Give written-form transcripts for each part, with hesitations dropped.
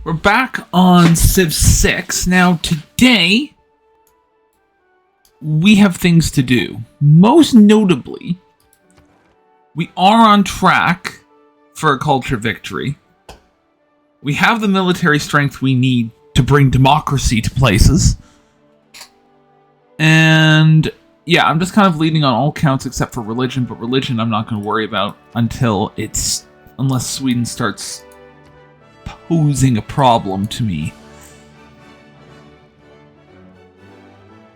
We're back on Civ 6. Now, today, we have things to do. Most notably, we are on track for a culture victory. We have the military strength we need to bring democracy to places. And, yeah, I'm just kind of leading on all counts except for religion, but religion I'm not going to worry about unless Sweden starts posing a problem to me.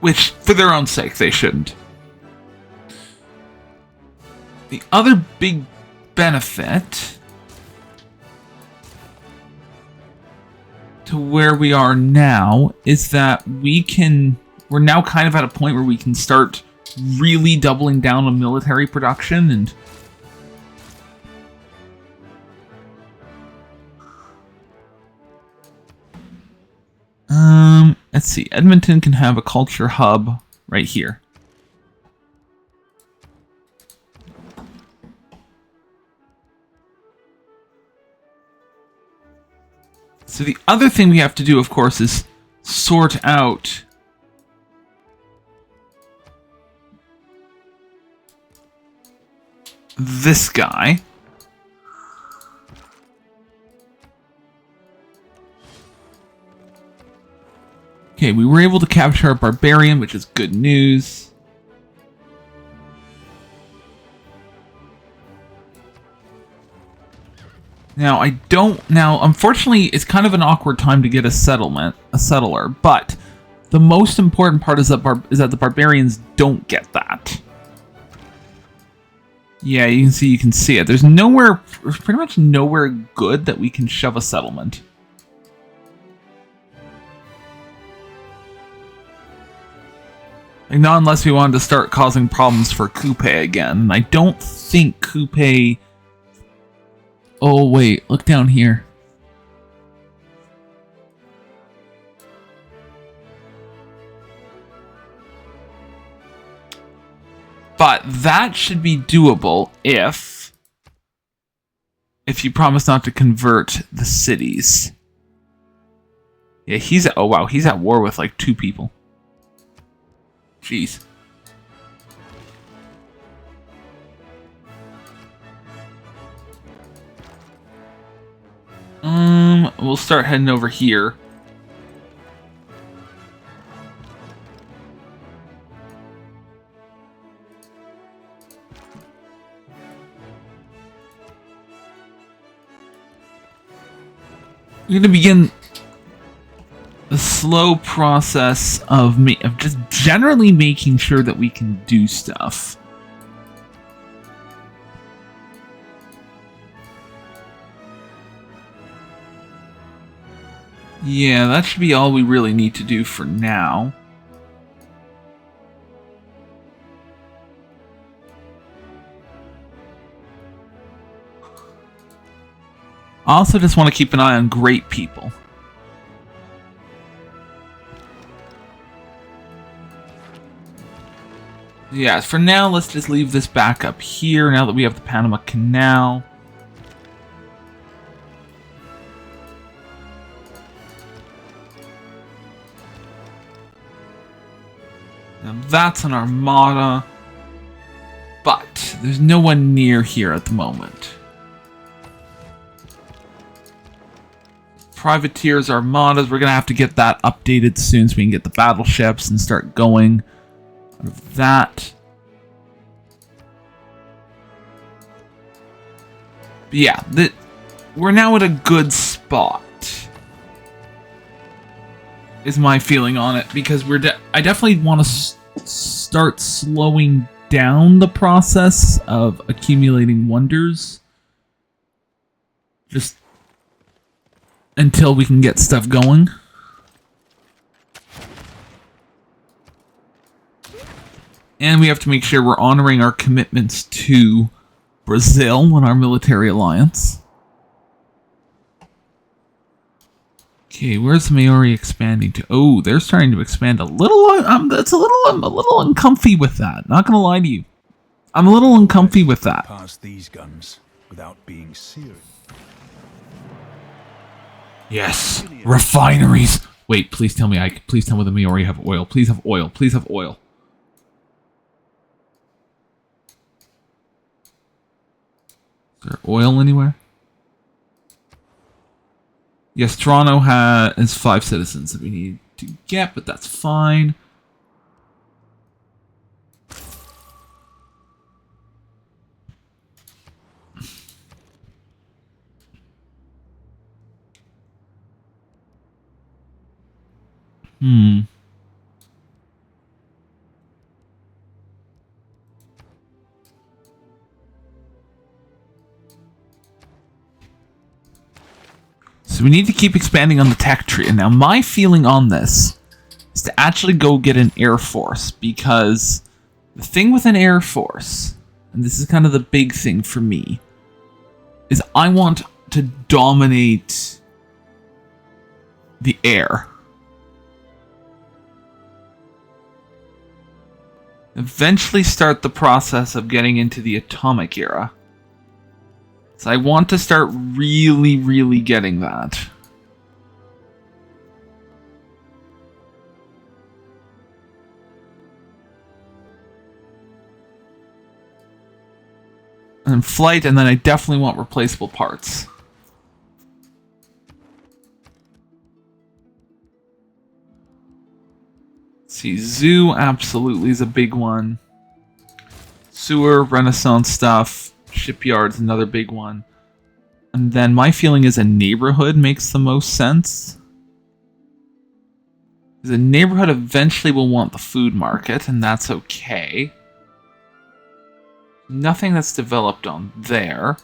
Which, for their own sake, they shouldn't. The other big benefit to where we are now is that we're now kind of at a point where we can start really doubling down on military production and let's see. Edmonton can have a culture hub right here. So the other thing we have to do, of course, is sort out this guy. Okay, we were able to capture a barbarian, which is good news. Now, unfortunately, it's kind of an awkward time to get a settler, but the most important part is that the barbarians don't get that. Yeah, you can see it. There's pretty much nowhere good that we can shove a settlement. Like, not unless we wanted to start causing problems for Coupe again. And I don't think Coupe... Oh, wait. Look down here. But that should be doable if you promise not to convert the cities. Yeah, he's at war with like 2 people. Jeez. We'll start heading over here. We're gonna begin the slow process of just generally making sure that we can do stuff. Yeah, that should be all we really need to do for now. I also just want to keep an eye on great people. Yeah, for now, let's just leave this back up here now that we have the Panama Canal. Now that's an armada, but there's no one near here at the moment. Privateers, armadas, we're going to have to get that updated soon so we can get the battleships and start going out of that. But yeah, we're now at a good spot, is my feeling on it, because I definitely want to start slowing down the process of accumulating wonders. Just until we can get stuff going. And we have to make sure we're honoring our commitments to Brazil and our military alliance. Okay, where's the Maori expanding to? Oh, they're starting to expand a little. I'm a little uncomfy with that. Not gonna lie to you, I'm a little uncomfy with that. Past these guns without being seared. Yes, refineries. Wait, please tell me please tell me the Maori have oil. Please have oil. Please have oil. Is there oil anywhere? Yes, Toronto has 5 citizens that we need to get, but that's fine. So we need to keep expanding on the tech tree. And now my feeling on this is to actually go get an Air Force, because the thing with an Air Force, and this is kind of the big thing for me, is I want to dominate the air. Eventually start the process of getting into the atomic era. So I want to start really, really getting that. And flight, and then I definitely want replaceable parts. See, zoo absolutely is a big one. Sewer, Renaissance stuff, shipyard's another big one. And then my feeling is a neighborhood makes the most sense. Because a neighborhood eventually will want the food market, and that's okay. Nothing that's developed on there.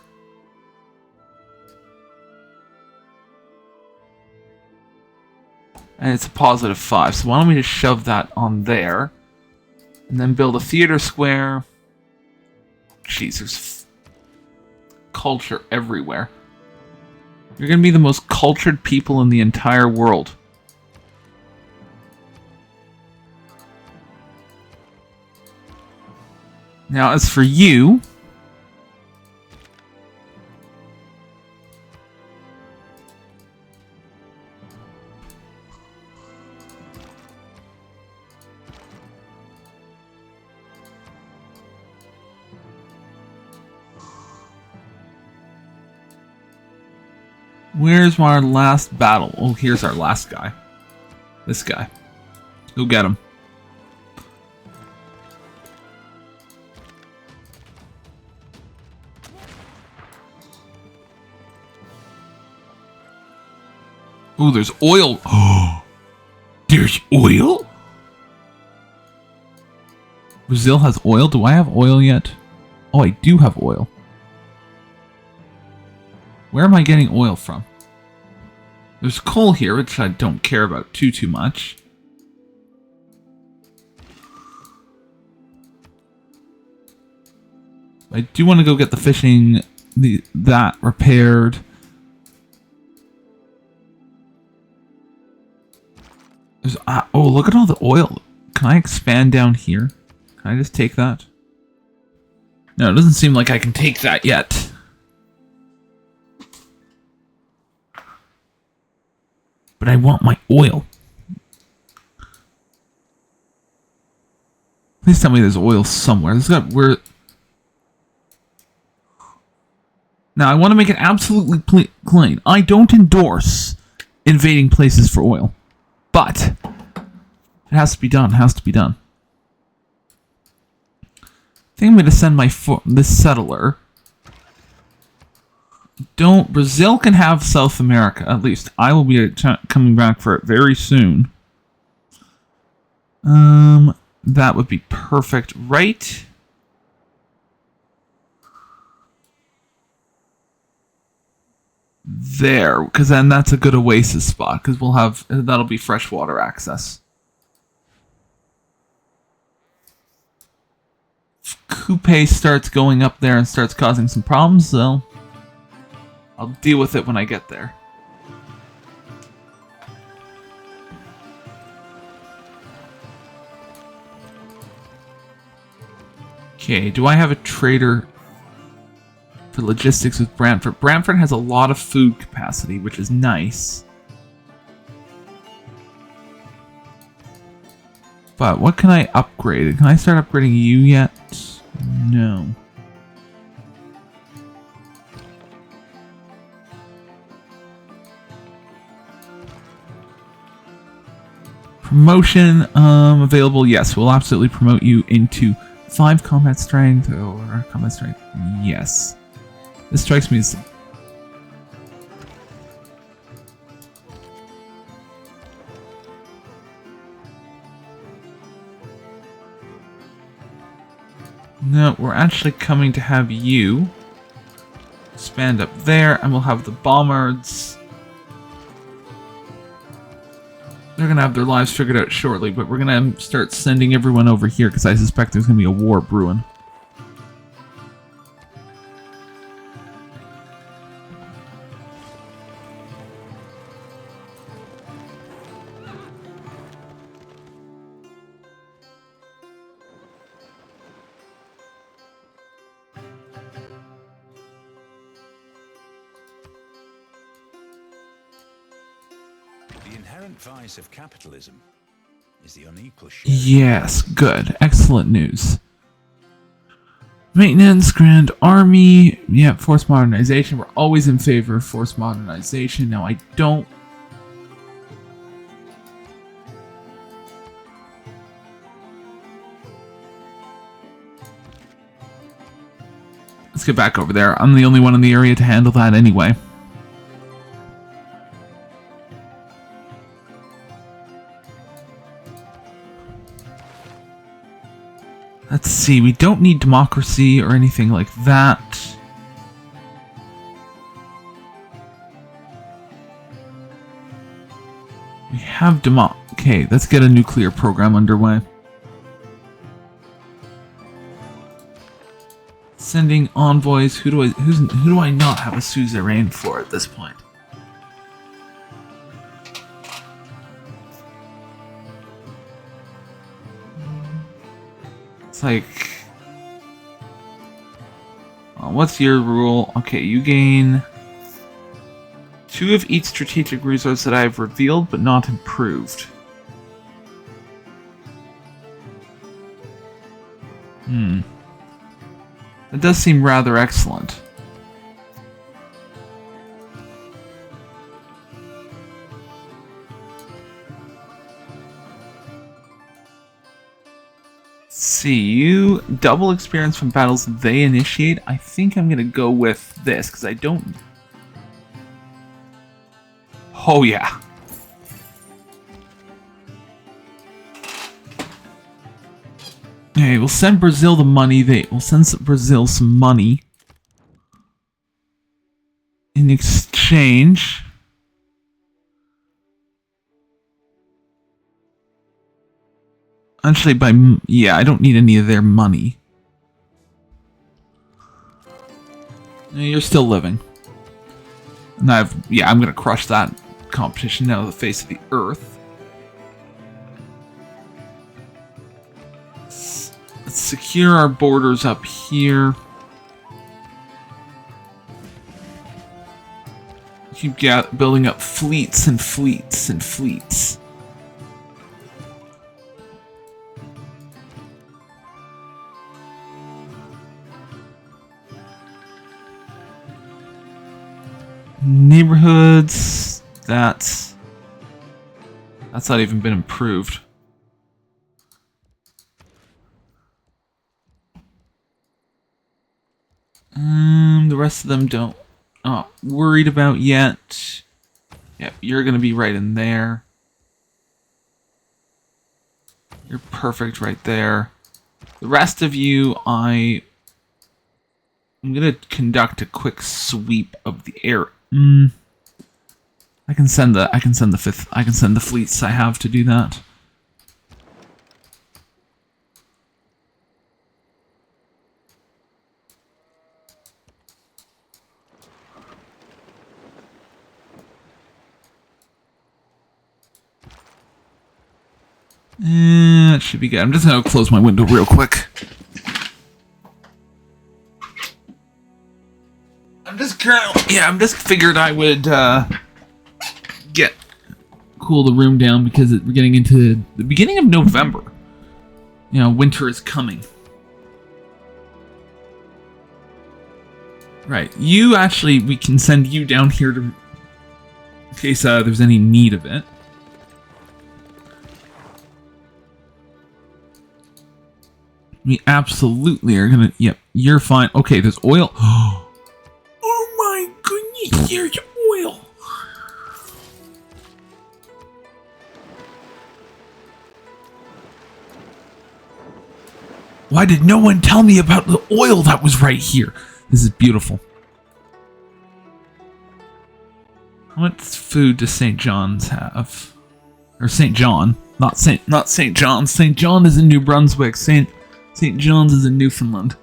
And it's a positive 5, so why don't we just shove that on there. And then build a theater square. Jeez, there's culture everywhere. You're gonna be the most cultured people in the entire world. Now, as for you... Where's our last battle? Oh, here's our last guy. This guy. Go get him. Oh, there's oil. Oh, there's oil? Brazil has oil? Do I have oil yet? Oh, I do have oil. Where am I getting oil from? There's coal here, which I don't care about too much. I do want to go get the fishing, that repaired. There's, oh, look at all the oil. Can I expand down here? Can I just take that? No, it doesn't seem like I can take that yet. But I want my oil. Please tell me there's oil somewhere. This got where. Now I want to make it absolutely plain. I don't endorse invading places for oil, but it has to be done. It has to be done. I think I'm going to send my this settler. Brazil can have South America, at least. I will be coming back for it very soon. That would be perfect, right? There, because then that's a good oasis spot, because that'll be freshwater access. If Coupe starts going up there and starts causing some problems, though, I'll deal with it when I get there. Okay, do I have a trader for logistics with Brantford? Brantford has a lot of food capacity, which is nice. But what can I upgrade? Can I start upgrading you yet? No. Promotion available. Yes, we'll absolutely promote you into 5 combat strength or combat strength. Yes. This strikes me as... No, we're actually coming to have you expand up there, and we'll have the bombards. They're going to have their lives figured out shortly, but we're going to start sending everyone over here because I suspect there's going to be a war brewing. The inherent vice of capitalism is the unequal share. Yes, good. Excellent news. Maintenance, Grand Army. Yeah, force modernization. We're always in favor of force modernization. Now, I don't... Let's get back over there. I'm the only one in the area to handle that anyway. Let's see, we don't need democracy or anything like that. We have okay, let's get a nuclear program underway. Sending envoys. Who do I not have a suzerain for at this point? It's like, what's your rule? Okay, you gain 2 of each strategic resource that I have revealed but not improved. That does seem rather excellent. See, you double experience from battles they initiate. I think I'm gonna go with this because I don't. Oh yeah. Okay, we'll send Brazil the money. We'll send Brazil some money in exchange. Actually, yeah, I don't need any of their money. You're still living. And I'm gonna crush that competition out of the face of the earth. Let's secure our borders up here. Keep building up fleets and fleets and fleets. Neighborhoods, that's not even been improved. The rest of them don't worried about yet. Yep, you're gonna be right in there. You're perfect right there. The rest of you, I'm gonna conduct a quick sweep of the air. I can send the fleets I have to do that. That should be good. I'm just gonna close my window real quick. I'm just figured I would cool the room down because we're getting into the beginning of November. winter is coming. Right. You actually, we can send you down here to, in case there's any need of it. We absolutely are gonna, yep, you're fine. Okay, there's oil. Oh my goodness, there's oil. Why did no one tell me about the oil that was right here? This is beautiful. What food does St. John's have? Or St. John, not St. John's. St. John is in New Brunswick. St. John's is in Newfoundland.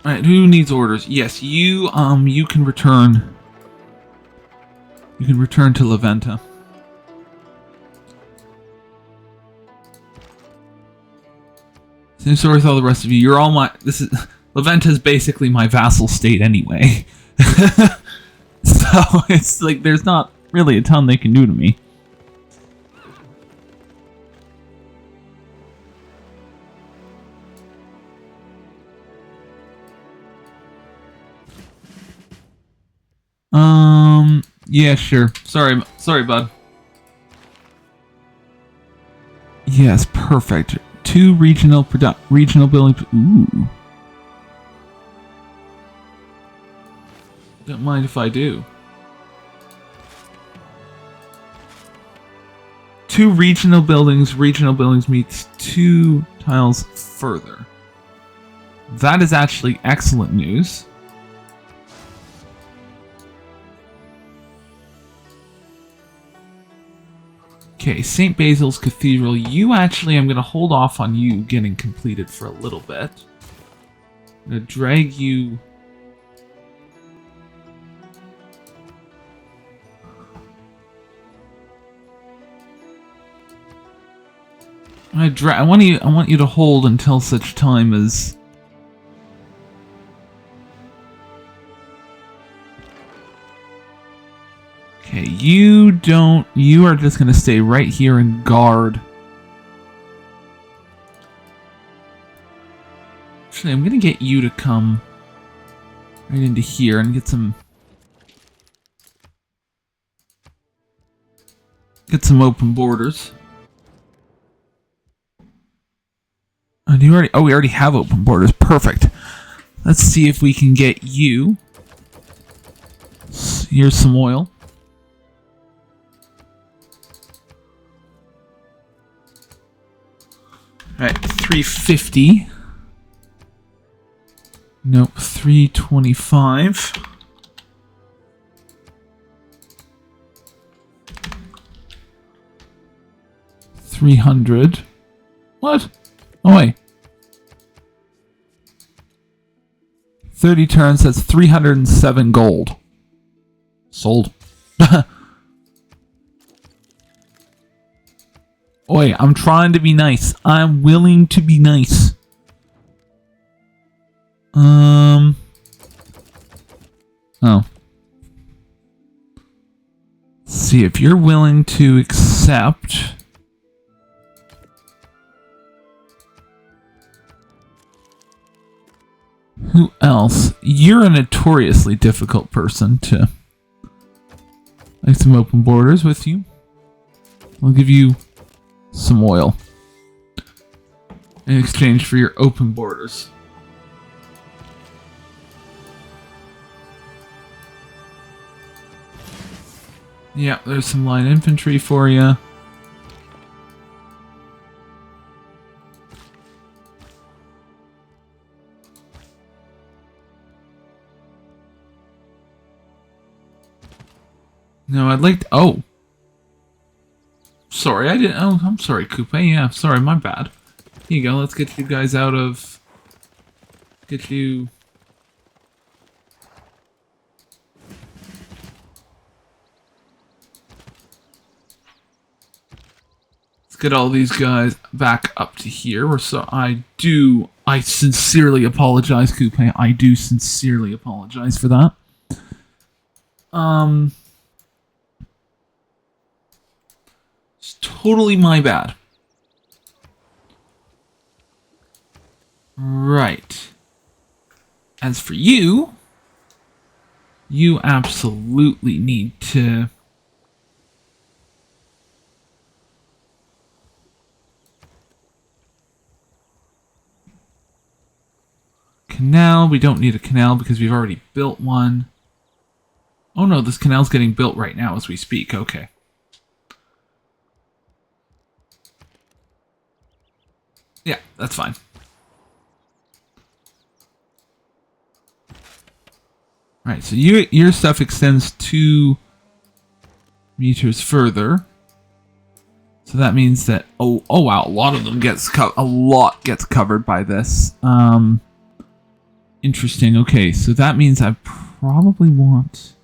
Alright, who needs orders? Yes, you can return. You can return to Leventa. Same story with all the rest of you. You're all my. Leventa's basically my vassal state anyway. So it's like there's not really a ton they can do to me. Yeah, sure. Sorry, bud. Yes, perfect. 2 regional buildings. Ooh. Don't mind if I do. 2 regional buildings meets 2 tiles further. That is actually excellent news. Okay, St. Basil's Cathedral. You actually, I'm going to hold off on you getting completed for a little bit. I'm going to drag you... I want you to hold until such time as... Okay, you are just going to stay right here and guard. Actually, I'm going to get you to come right into here and get some open borders. And we already have open borders. Perfect. Let's see if we can get you. Here's some oil. Alright, 350. Nope, 325. $300. What? Oh wait. 30 turns, that's 307 gold. Sold. Oi, I'm trying to be nice. I'm willing to be nice. Oh. Let's see if you're willing to accept. Who else? You're a notoriously difficult person to like some open borders with you. I'll give you some oil in exchange for your open borders. Yeah, there's some light infantry for you. No, I'd like to... Oh. Sorry, I didn't... Oh, I'm sorry, Coupe. Yeah, sorry, my bad. Here you go, let's get you guys out of... Get you... Let's get all these guys back up to here. So I sincerely apologize, Coupe. I do sincerely apologize for that. It's totally my bad. Right. As for you, you absolutely need to... Canal, we don't need a canal because we've already built one. Oh no, this canal's getting built right now as we speak, okay. Yeah, that's fine. Right, so your stuff extends 2 meters further. So that means that oh wow, a lot of them gets covered by this. Interesting. Okay, so that means I probably want...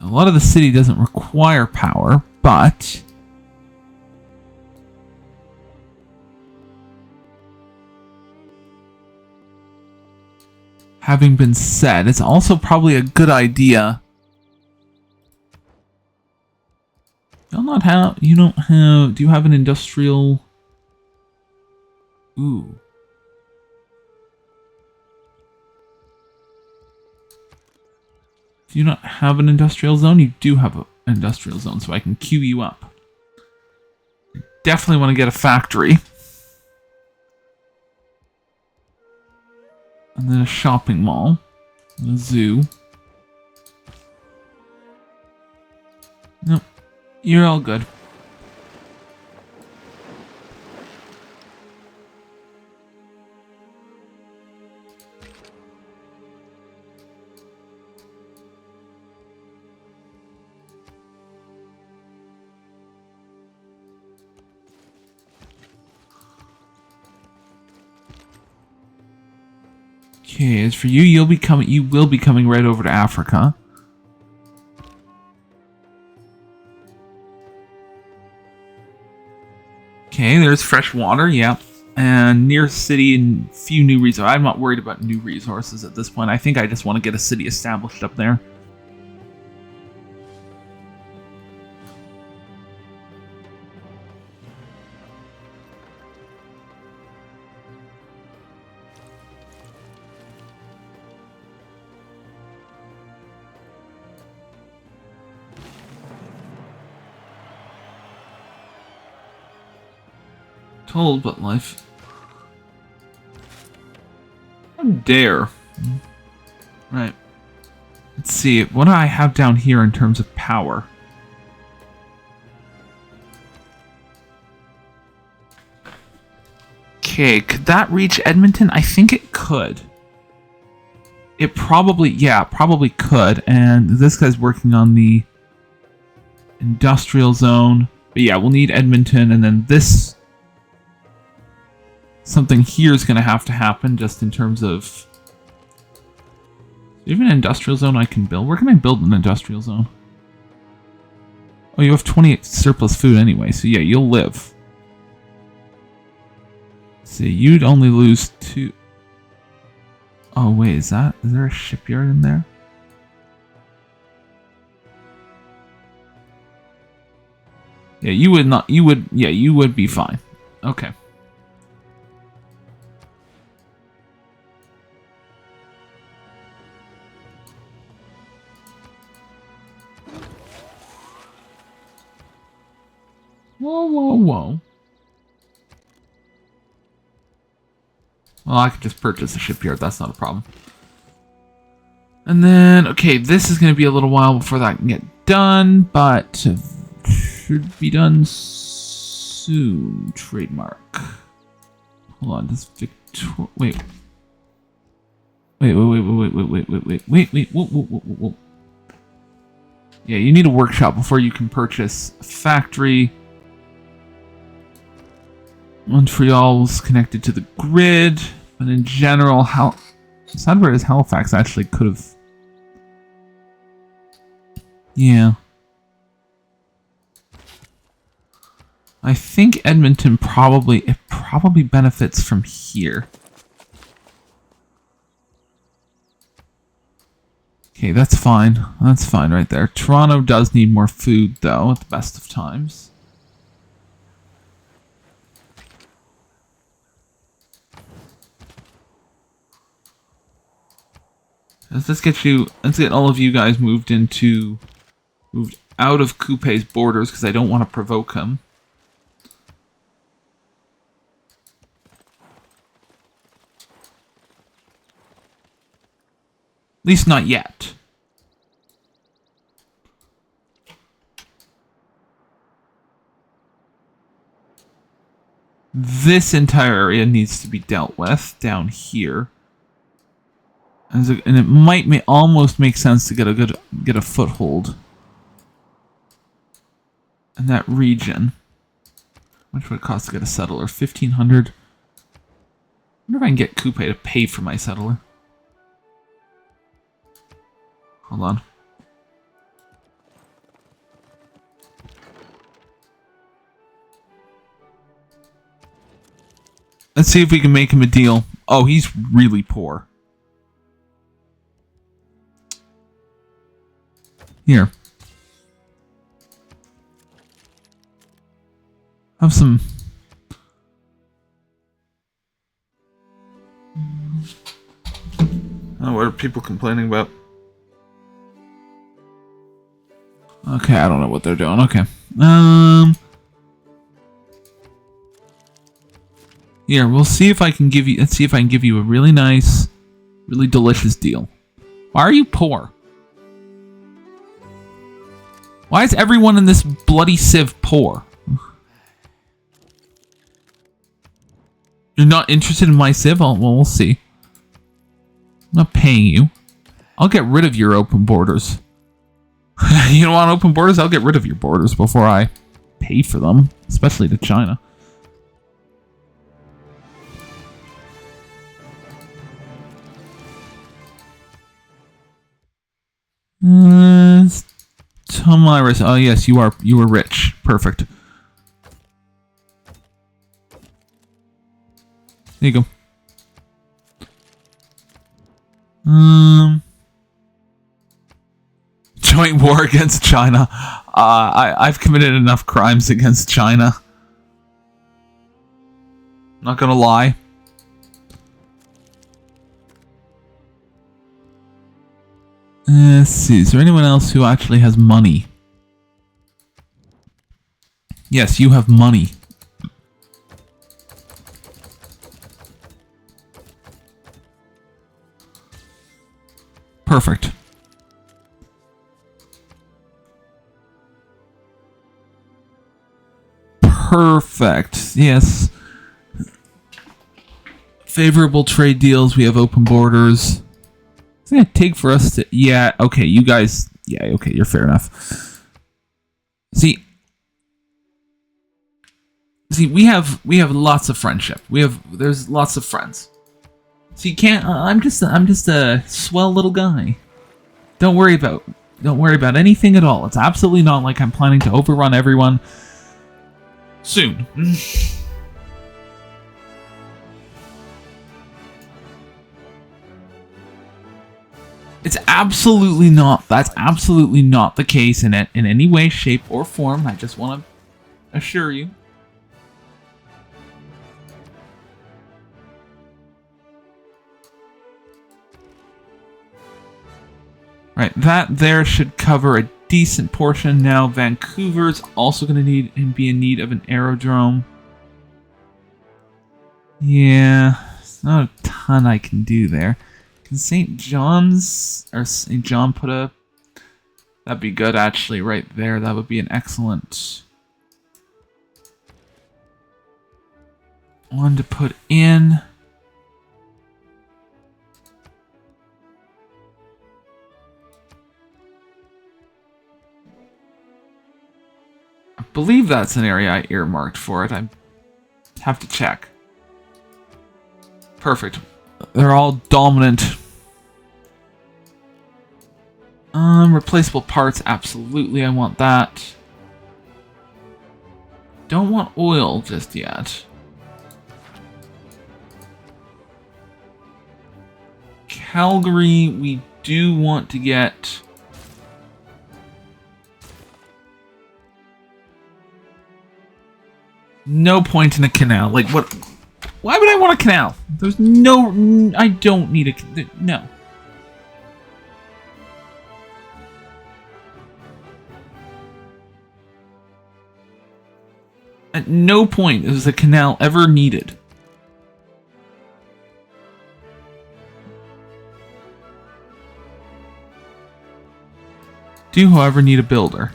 A lot of the city doesn't require power, but... Having been said, it's also probably a good idea... Y'all not have... You don't have... Do you have an industrial... Ooh. Do you not have an industrial zone? You do have an industrial zone, so I can queue you up. Definitely want to get a factory. And then a shopping mall. And a zoo. Nope. You're all good. Okay, as for you, you will be coming right over to Africa. Okay, there's fresh water, yep. And near city and few new resources. I'm not worried about new resources at this point. I think I just want to get a city established up there. Told, but life. How dare. Right. Let's see. What do I have down here in terms of power? Okay, could that reach Edmonton? I think it could. It probably, yeah, probably could. And this guy's working on the industrial zone. But yeah, we'll need Edmonton, and then this... Something here is going to have to happen just in terms of... Even an industrial zone I can build? Where can I build an industrial zone? Oh, you have 28 surplus food anyway, so yeah, you'll live. Let's see, you'd only lose 2... Oh wait, is there a shipyard in there? Yeah, you would be fine. Okay. Whoa. Well, I could just purchase a shipyard, that's not a problem. And then, okay, this is going to be a little while before that can get done, but should be done soon. Trademark. Hold on, this wait. Wait, whoa. Yeah, you need a workshop before you can purchase a factory. Montreal's connected to the grid, but in general, Sudbury's Halifax actually could have... Yeah. I think Edmonton probably benefits from here. Okay, that's fine. That's fine right there. Toronto does need more food, though, at the best of times. Let's get all of you guys moved out of Coupe's borders, because I don't want to provoke him. At least not yet. This entire area needs to be dealt with down here. And it might almost make sense to get a foothold in that region. How much would it cost to get a settler? 1,500. I wonder if I can get Coupe to pay for my settler. Hold on. Let's see if we can make him a deal. Oh, he's really poor. Here. Have some... Oh, what are people complaining about? Okay, I don't know what they're doing. Okay. Here, we'll see if I can give you... Let's see if I can give you a really nice, really delicious deal. Why are you poor? Why is everyone in this bloody civ poor? You're not interested in my civ? Well, we'll see. I'm not paying you. I'll get rid of your open borders. You don't want open borders? I'll get rid of your borders before I pay for them. Especially to China. Tomiris. Oh yes, you are rich. Perfect. There you go. Joint war against China. I've committed enough crimes against China. Not gonna lie. Let's see. Is there anyone else who actually has money? Yes, you have money. Perfect. Perfect. Yes. Favorable trade deals. We have open borders. It's gonna take for us to... Yeah, okay, you guys... Yeah, okay, you're fair enough. See, we have lots of friendship. There's lots of friends. So you can't... I'm just a swell little guy. Don't worry about anything at all. It's absolutely not like I'm planning to overrun everyone soon. It's absolutely not. That's absolutely not the case in any way, shape, or form. I just want to assure you. Right, that there should cover a decent portion. Now Vancouver's also going to be in need of an aerodrome. Yeah, there's not a ton I can do there. Can St. John's or St. John put a... That'd be good actually right there. That would be an excellent one to put in. I believe that's an area I earmarked for it. I have to check. Perfect. They're all dominant. Replaceable parts, absolutely. I want that. Don't want oil just yet. Calgary, we do want to get... No point in a canal. Like, what? Why would I want a canal? There's no... I don't need a... No. At no point is a canal ever needed. Do, however, need a builder.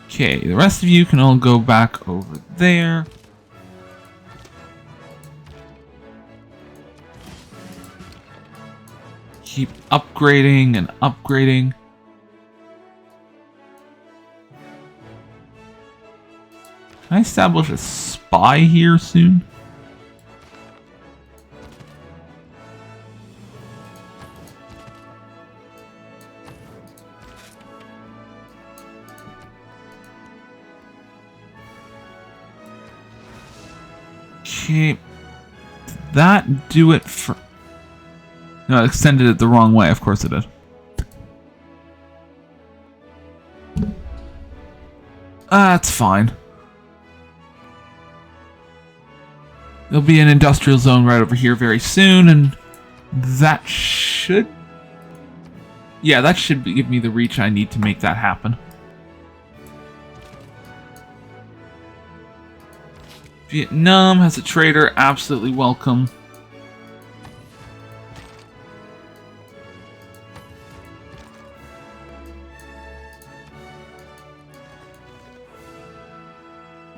Okay, the rest of you can all go back over there. Keep upgrading and upgrading. Can I establish a spy here soon? Okay. Did that do it for... No, it extended it the wrong way. Of course it did. That's fine. There'll be an industrial zone right over here very soon, and that should... Yeah, that should give me the reach I need to make that happen. Vietnam has a trader, absolutely welcome.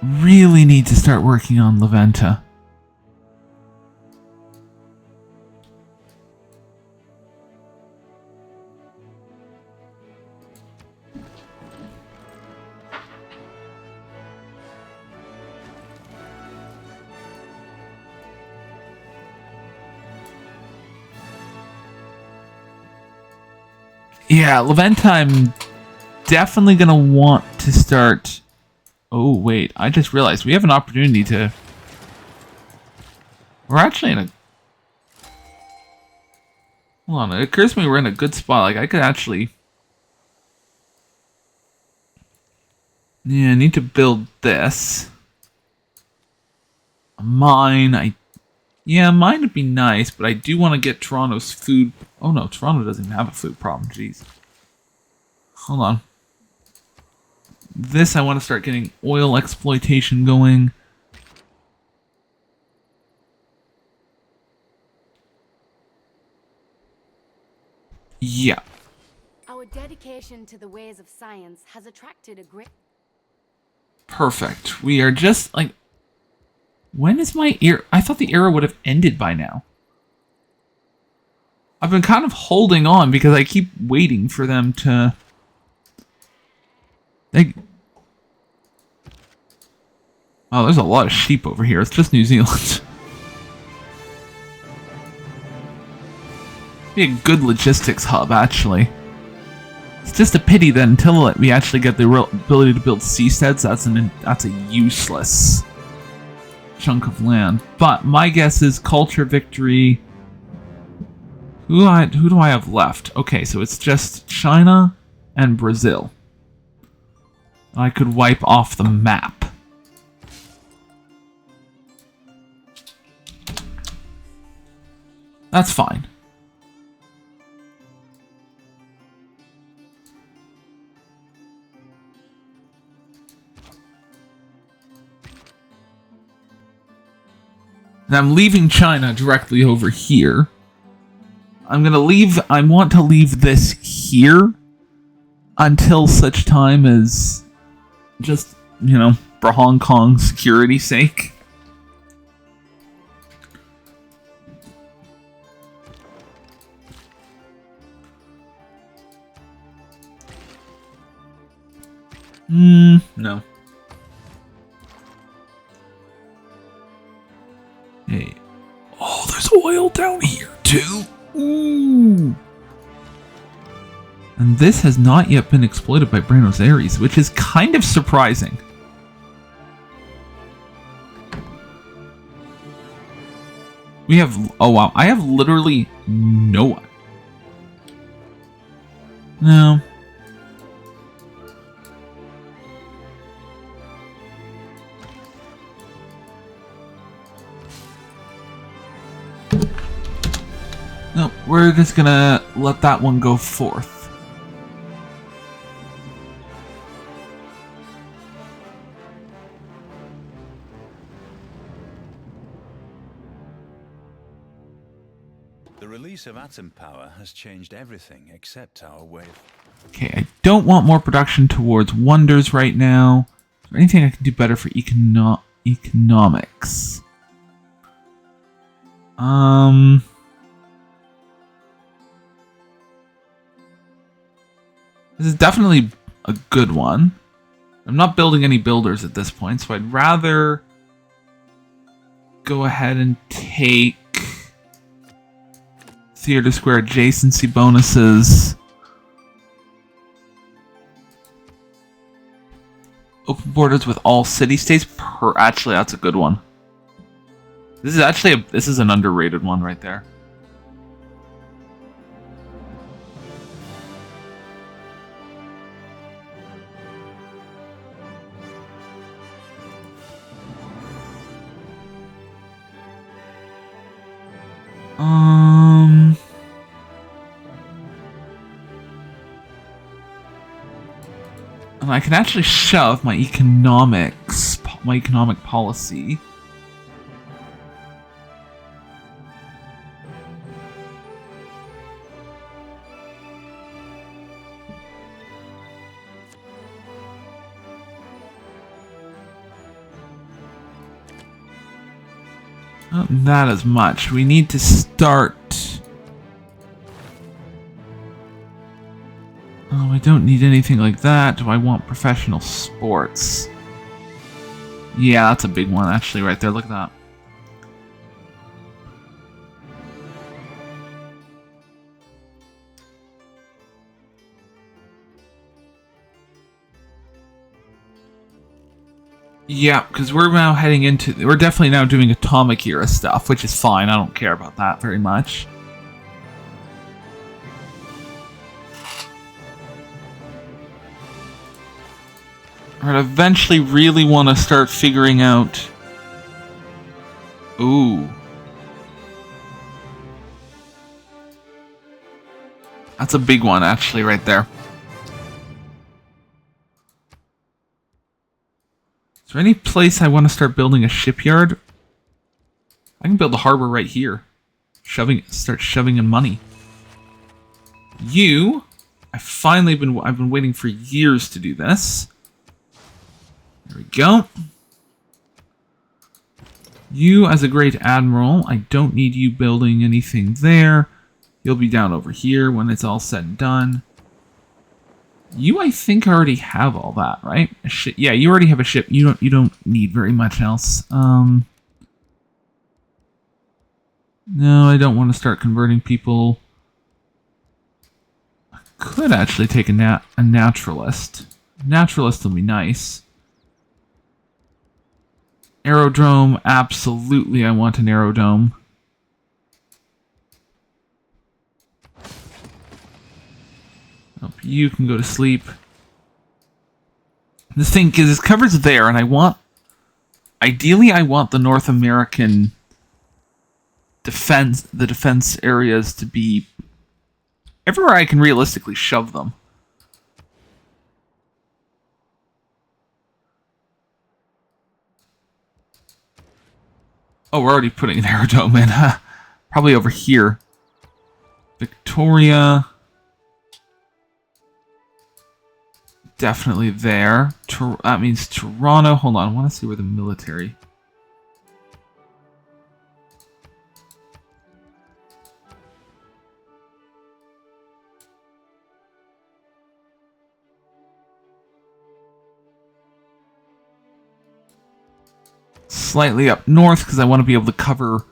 Really need to start working on La Venta. Yeah, La Venta, I'm definitely gonna want to start... Oh, wait, I just realized we have an opportunity to... We're actually in a... Hold on, it occurs to me we're in a good spot. Like, I could actually... Yeah, I need to build this. A mine, Yeah, mine would be nice, but I do want to get Toronto's food... Oh no, Toronto doesn't even have a food problem, jeez. Hold on. This, I want to start getting oil exploitation going. Yeah. Our dedication to the ways of science has attracted a great... Perfect. We are just, like... When is my era? I thought the era would have ended by now. I've been kind of holding on because I keep waiting for them to... Oh, there's a lot of sheep over here. It's just New Zealand. Be a good logistics hub, actually. It's just a pity that until we actually get the real ability to build seasteads, that's a useless chunk of land. But my guess is culture victory. Who do I have left? Okay, so it's just China and Brazil. I could wipe off the map. That's fine. And I'm leaving China directly over here. I want to leave this here until such time as just, you know, for Hong Kong security's sake. No. Hey. Oh, there's oil down here, too. Ooh. And this has not yet been exploited by Buenos Aires, which is kind of surprising. We have... Oh, wow. I have literally no one. No. No, we're just gonna let that one go forth. The release of atom power has changed everything except our way of... Okay, I don't want more production towards wonders right now. Is there anything I can do better for economics? This is definitely a good one. I'm not building any builders at this point, so I'd rather go ahead and take Theater Square adjacency bonuses. Open borders with all city-states per... Actually, that's a good one. This is actually this is an underrated one right there. And I can actually shove my economic policy. Not that as much. We need to start... Oh, I don't need anything like that. Do I want professional sports? Yeah, that's a big one actually right there. Look at that. Yeah, because we're now heading into... We're definitely now doing Atomic Era stuff, which is fine. I don't care about that very much. I'd eventually really want to start figuring out... Ooh. That's a big one, actually, right there. Is there any place I want to start building a shipyard? I can build a harbor right here. Start shoving in money. I've been waiting for years to do this. There we go. You as a great admiral, I don't need you building anything there. You'll be down over here when it's all said and done. You, I think, already have all that, right? Yeah, you already have a ship. You don't need very much else. No, I don't want to start converting people. I could actually take a naturalist. Naturalist will be nice. Aerodrome, absolutely, I want an aerodrome. Hope you can go to sleep. The thing is, this coverage there, and I want... Ideally, I want the North American defense areas to be everywhere I can realistically shove them. Oh, we're already putting an aerodrome in. Probably over here. Victoria. Definitely there. That means Toronto. Hold on, I want to see where the military... Slightly up north because I want to be able to cover...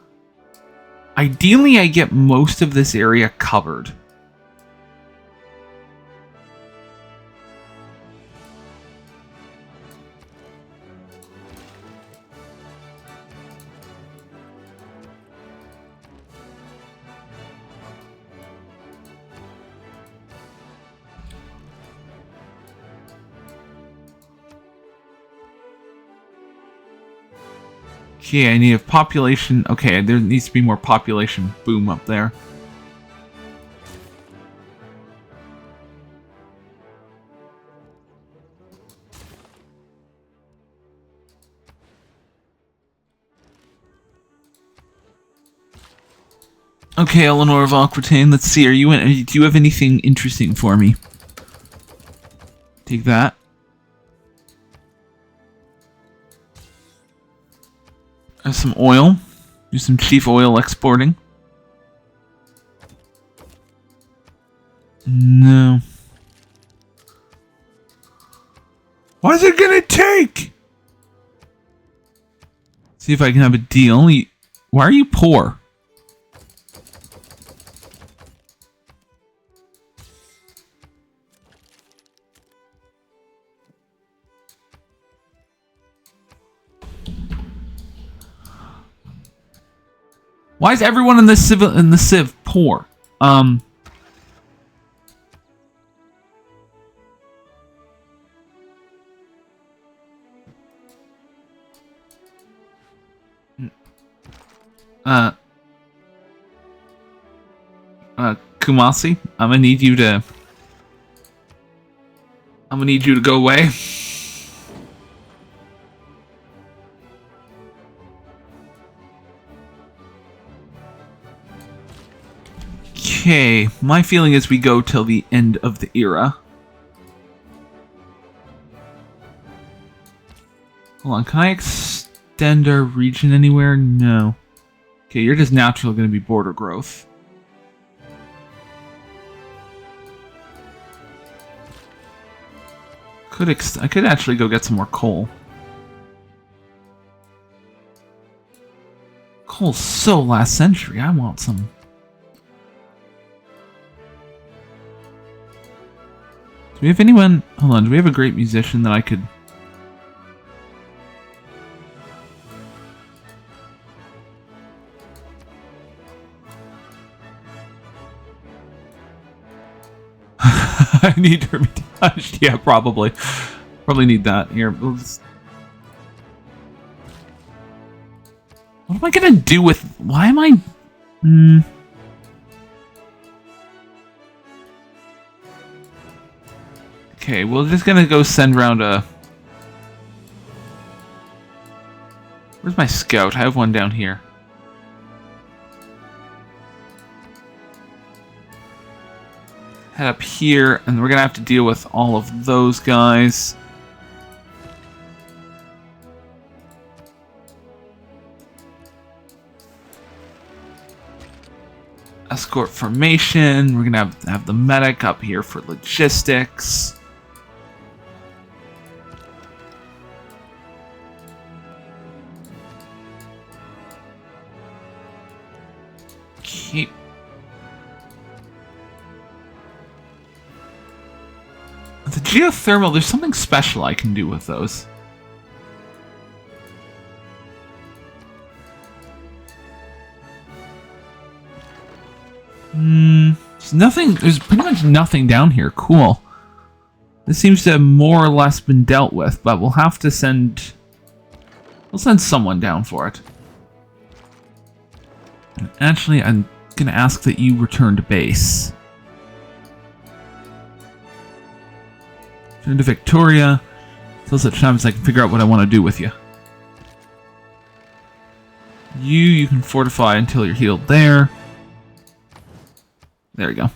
Ideally, I get most of this area covered. Okay, I need a population. Okay, there needs to be more population boom up there. Okay, Eleanor of Aquitaine, let's see. Do you have anything interesting for me? Take that. Some oil. Do some chief oil exporting. No. What is it gonna take? See if I can have a deal. Why are you poor? Why is everyone in the Civ poor? Kumasi, I'm gonna need you to go away. Okay, my feeling is we go till the end of the era. Hold on, can I extend our region anywhere? No. Okay, you're just naturally going to be border growth. I could actually go get some more coal. Coal's so last century, I want some. Do we have anyone... Hold on, do we have a great musician that I could... I need Hermitage. Yeah, probably. Probably need that. Here, let's... What am I gonna do with... Why am I... Okay, we're just gonna go send round a... Where's my scout? I have one down here. Head up here, and we're gonna have to deal with all of those guys. Escort formation. We're gonna have the medic up here for logistics. Okay. The geothermal, there's something special I can do with those. There's pretty much nothing down here. Cool. This seems to have more or less been dealt with, but we'll have to send... We'll send someone down for it. And actually, I'm gonna ask that you return to base. Return to Victoria. Until such time as I can figure out what I want to do with you. You can fortify until you're healed there. There we go.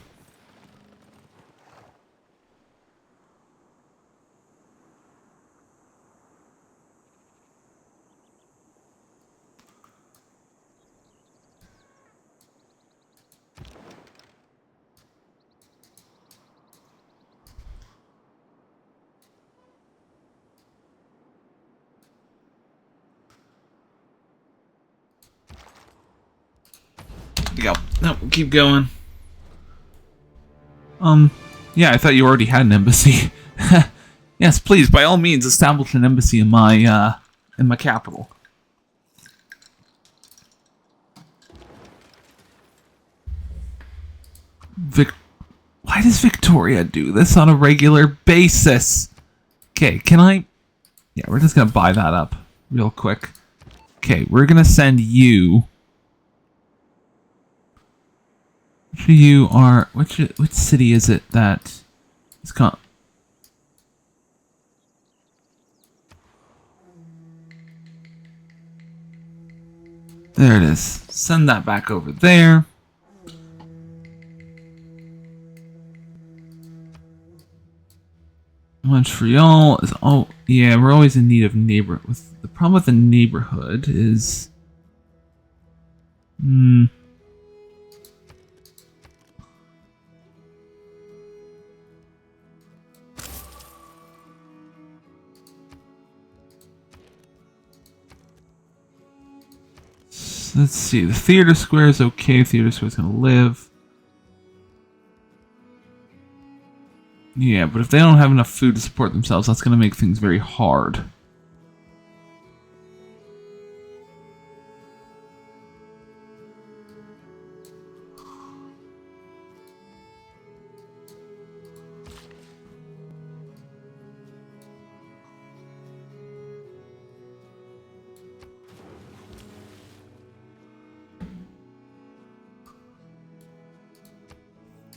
Go. No, we'll keep going. Yeah, I thought you already had an embassy. Yes, please, by all means, establish an embassy in my capital. Why does Victoria do this on a regular basis? Okay, can I... Yeah, we're just gonna buy that up real quick. Okay, we're gonna send you. You are which city is it that is called? There it is. Send that back over there. Montreal is yeah, we're always in need of neighbor. With the problem with the neighborhood is, let's see. The theater square is okay. Theater square's gonna live. Yeah, but if they don't have enough food to support themselves, that's gonna make things very hard.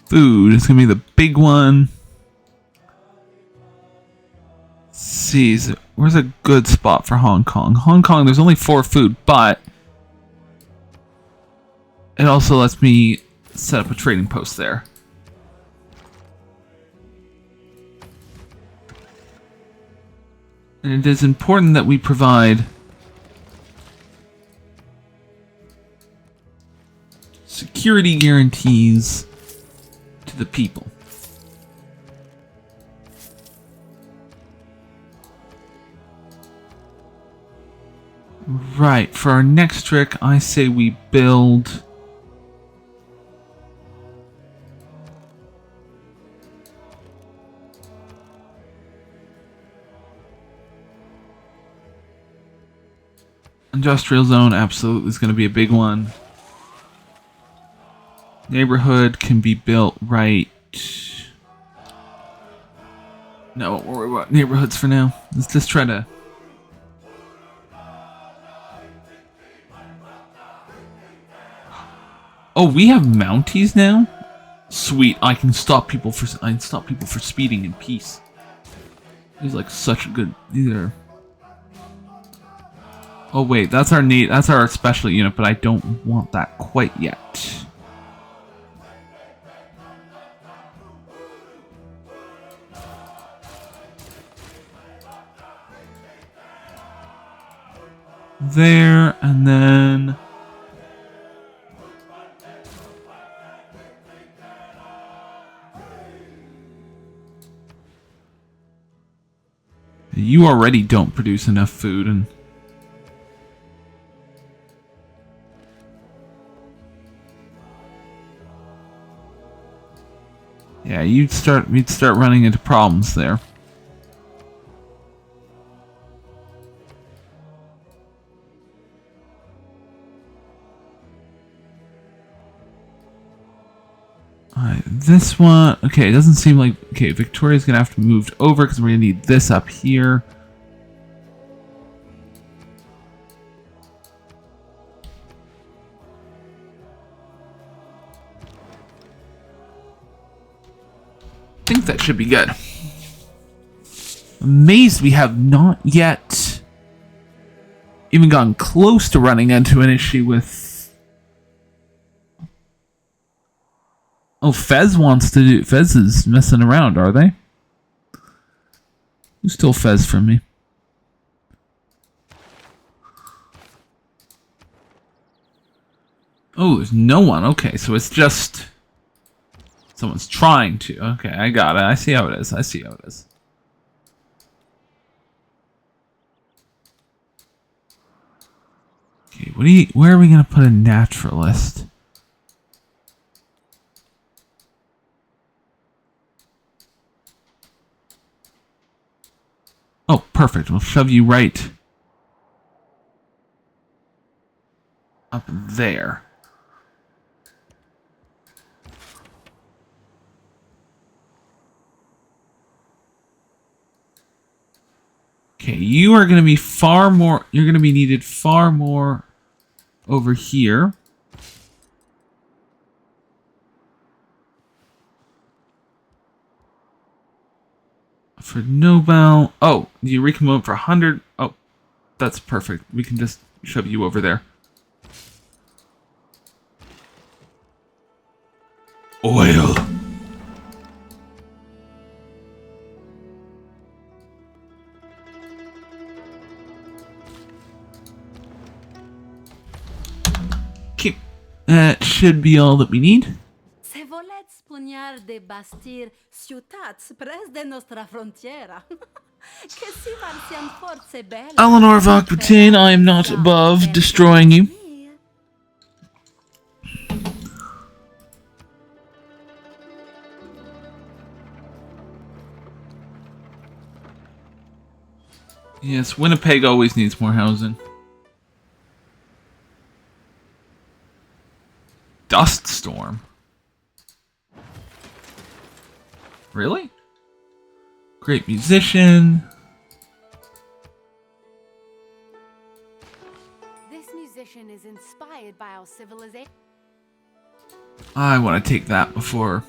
Food is gonna be the big one. See, where's a good spot for Hong Kong? Hong Kong, there's only 4 food, but it also lets me set up a trading post there. And it is important that we provide security guarantees to the people. Right, for our next trick, I say we build industrial zone. Absolutely is going to be a big one. Neighborhood can be built right. No, won't worry about neighborhoods for now. Let's just try to. Oh, we have Mounties now? Sweet, I can stop people for speeding in peace. These like such a good. These are. Oh wait, that's our special unit, but I don't want that quite yet. There, and then. You already don't produce enough food, and yeah, we'd start running into problems there. Alright, this one. Okay, it doesn't seem like. Okay, Victoria's gonna have to be moved over because we're gonna need this up here. I think that should be good. Amazed we have not yet even gotten close to running into an issue with. Oh, Fez wants to do. Fez is messing around, are they? Who stole Fez from me? Oh, there's no one. Okay, so it's just someone's trying to. Okay, I got it. I see how it is. I see how it is. Okay, where are we gonna put a naturalist? Oh, perfect. We'll shove you right up there. Okay, you are going to be far more... You're going to be needed far more over here. For Nobel... Oh, the Eureka Moment for 100... Oh, that's perfect. We can just shove you over there. Oil. Okay, that should be all that we need. Se volete spugnar de bastir ciutats pres de nostra frontiera. Che si marcian forze belle. Eleanor of Aquitaine, I am not above destroying you. Yes, Winnipeg always needs more housing. Dust storm. Really? Great musician. This musician is inspired by our civilization. I want to take that before.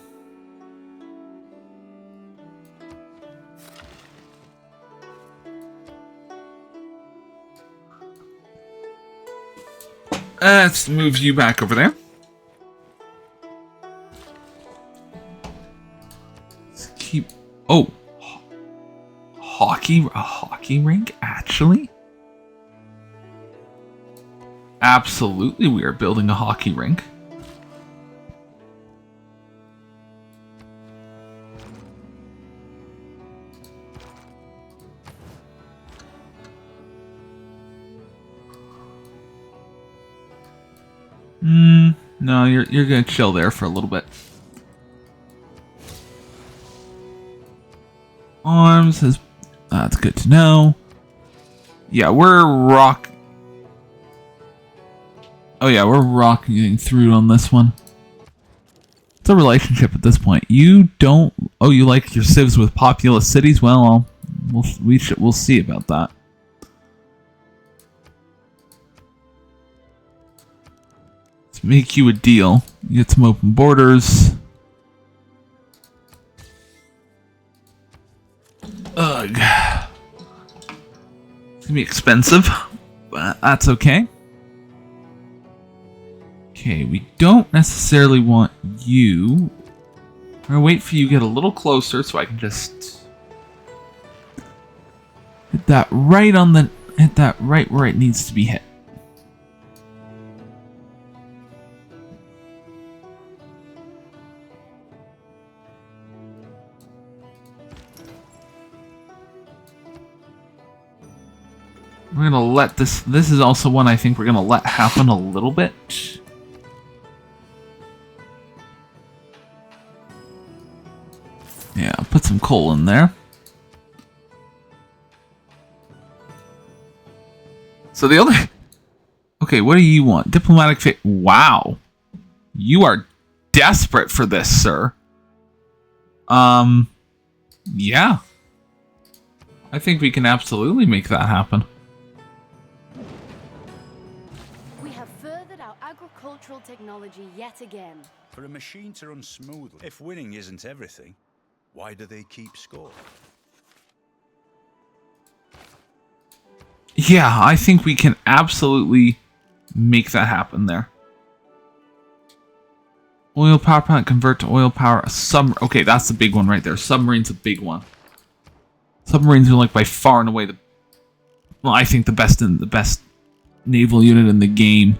Let's move you back over there. Let's keep... Oh. A hockey rink, actually? Absolutely, we are building a hockey rink. No, you're gonna chill there for a little bit. Arms has... That's good to know. Yeah, we're rocking through on this one. It's a relationship at this point. You don't... Oh, you like your civs with populous cities? Well, we'll see about that. Let's make you a deal. You get some open borders. Ugh. It's gonna be expensive, but that's okay. Okay, we don't necessarily want you. I'm gonna wait for you to get a little closer so I can just hit that right where it needs to be hit. We're gonna let this is also one I think we're gonna let happen a little bit. Yeah, put some coal in there. So the other... Okay, what do you want? Diplomatic fit. Wow. You are desperate for this, sir. Yeah. I think we can absolutely make that happen. We have furthered our agricultural technology yet again. For a machine to run smoothly, if winning isn't everything, why do they keep score? Yeah, I think we can absolutely make that happen there. Oil power plant convert to oil power. Okay, that's the big one right there. Submarine's a big one. Submarines are like by far and away the... Well, I think the best naval unit in the game.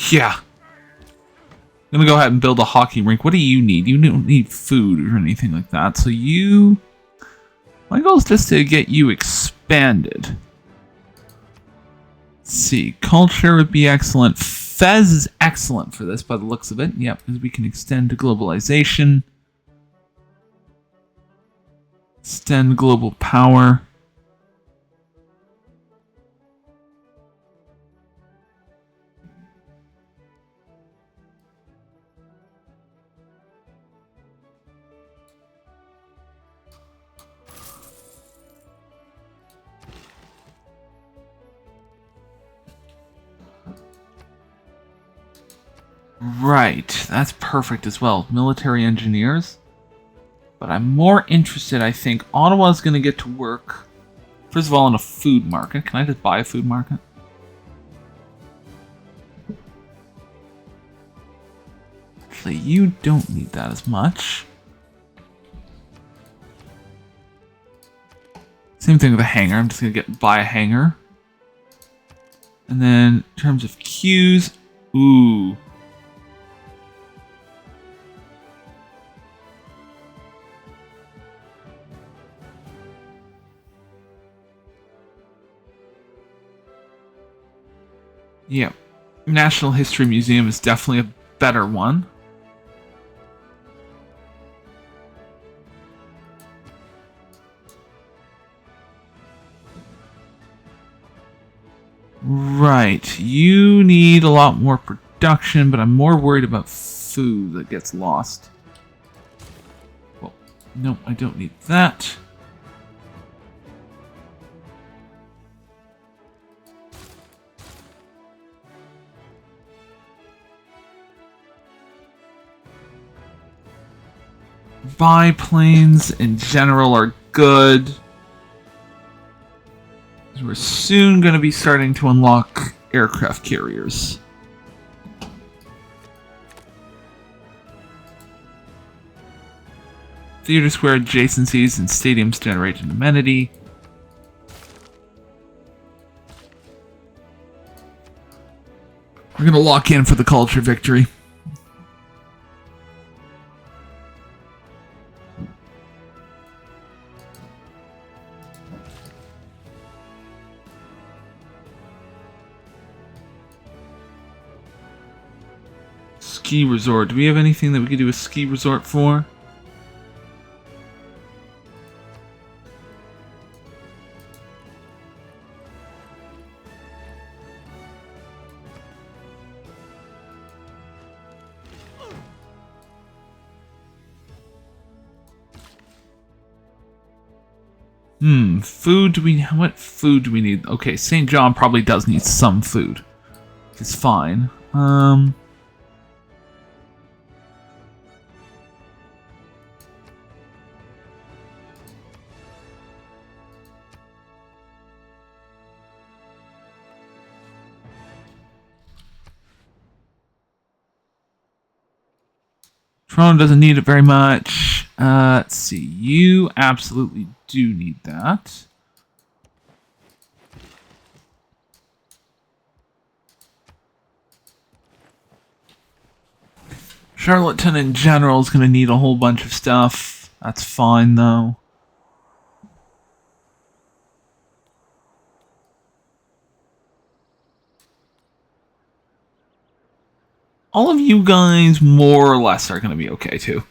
Yeah. I'm gonna go ahead and build a hockey rink. What do you need? You don't need food or anything like that. So you... My goal is just to get you expanded. Let's see. Culture would be excellent. Fez is excellent for this by the looks of it. Yep, because we can extend to globalization. Extend global power. Right, that's perfect as well. Military engineers. But I'm more interested, I think. Ottawa's going to get to work, first of all, in a food market. Can I just buy a food market? Actually, you don't need that as much. Same thing with a hangar. I'm just going to buy a hangar. And then, in terms of queues, ooh. Yeah, National History Museum is definitely a better one. Right, you need a lot more production, but I'm more worried about food that gets lost. Well, no, I don't need that. Biplanes in general are good. We're soon going to be starting to unlock aircraft carriers. Theater Square adjacencies and stadiums generate an amenity. We're going to lock in for the culture victory. Ski resort. Do we have anything that we could do a ski resort for? Food do we... What food do we need? Okay, St. John probably does need some food. It's fine. Toronto doesn't need it very much. Let's see. You absolutely do need that. Charlottetown in general is going to need a whole bunch of stuff. That's fine, though. All of you guys, more or less, are going to be okay, too.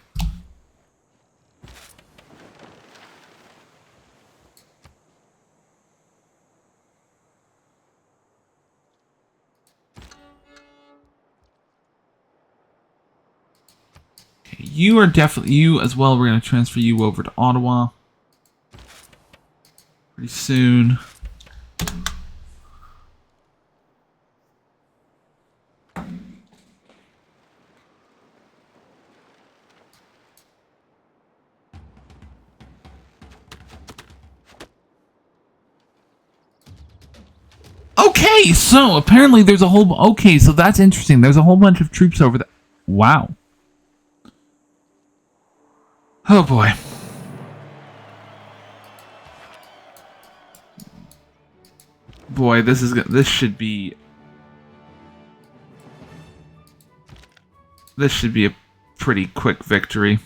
Okay, you are definitely... You as well, we're going to transfer you over to Ottawa. Pretty soon. Okay, so apparently there's a whole... Okay, so that's interesting. There's a whole bunch of troops over there. Wow. Oh boy. Boy, this should be... This should be a pretty quick victory.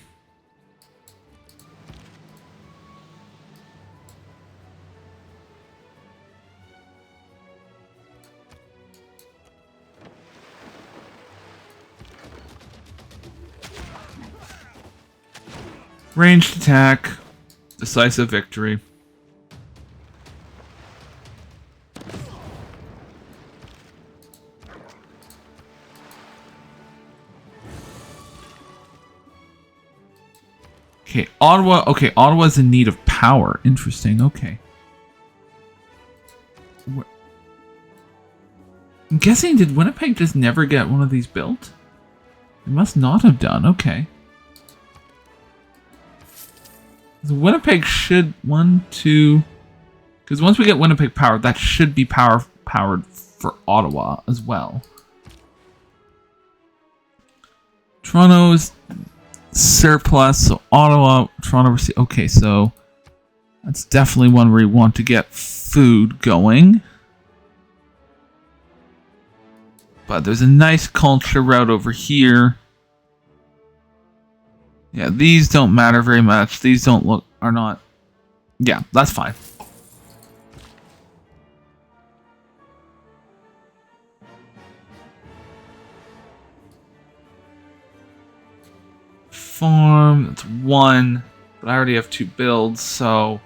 Ranged attack. Decisive victory. Okay, Ottawa. Okay, Ottawa's in need of power. Interesting. Okay. I'm guessing, did Winnipeg just never get one of these built? It must not have done. Okay. So Winnipeg should... 1, 2... Because once we get Winnipeg powered, that should be powered for Ottawa as well. Toronto's surplus, so Ottawa, Toronto... Okay, so... That's definitely one where you want to get food going. But there's a nice culture route over here. Yeah, these don't matter very much. These are not... Yeah, that's fine. Farm, that's 1. But I already have 2 builds, so...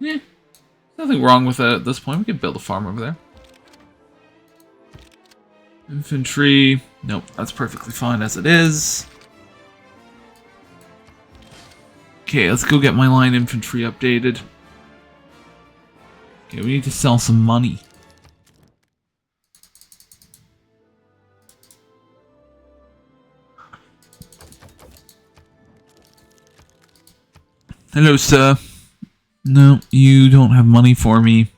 Yeah, nothing wrong with it at this point. We can build a farm over there. Infantry. Nope, that's perfectly fine as it is. Okay, let's go get my line infantry updated. Okay, we need to sell some money. Hello, sir. No, you don't have money for me.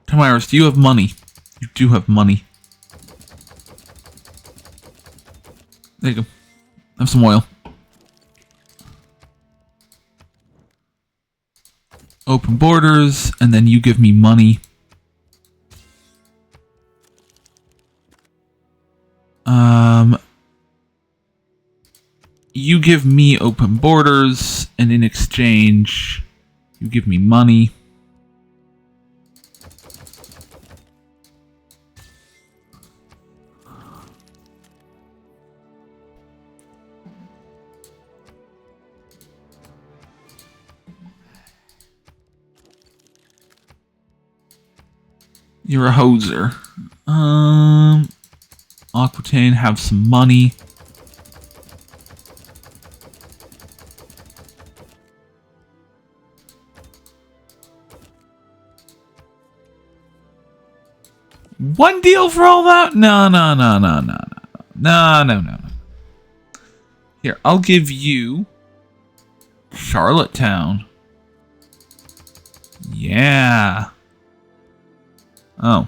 Tamiris, do you have money? You do have money. There you go. Have some oil. Open borders, and then you give me money. You give me open borders, and in exchange, you give me money. You're a hoser. Aquitaine, have some money. One deal for all that? No. Here, I'll give you Charlottetown. Yeah. Oh.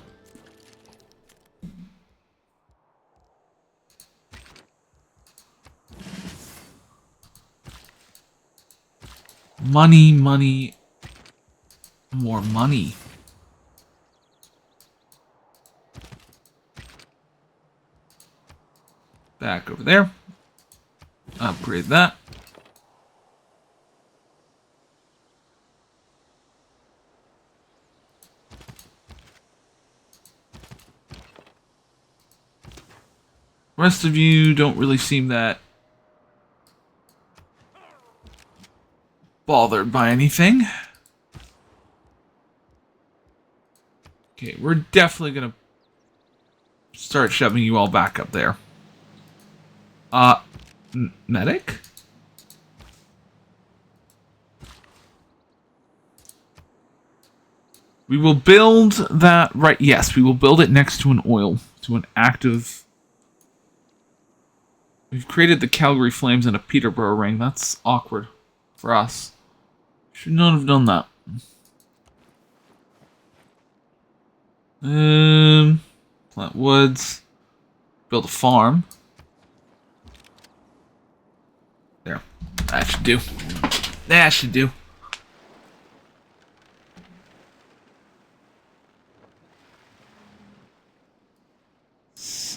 Money, more money. Back over there. Upgrade that. Rest of you don't really seem that bothered by anything. Okay, we're definitely gonna start shoving you all back up there. Medic? We will build that right. Yes, we will build it next to an oil, to an active. We've created the Calgary Flames and a Peterborough ring. That's awkward for us. Should not have done that. Plant woods. Build a farm. There. That should do. That should do.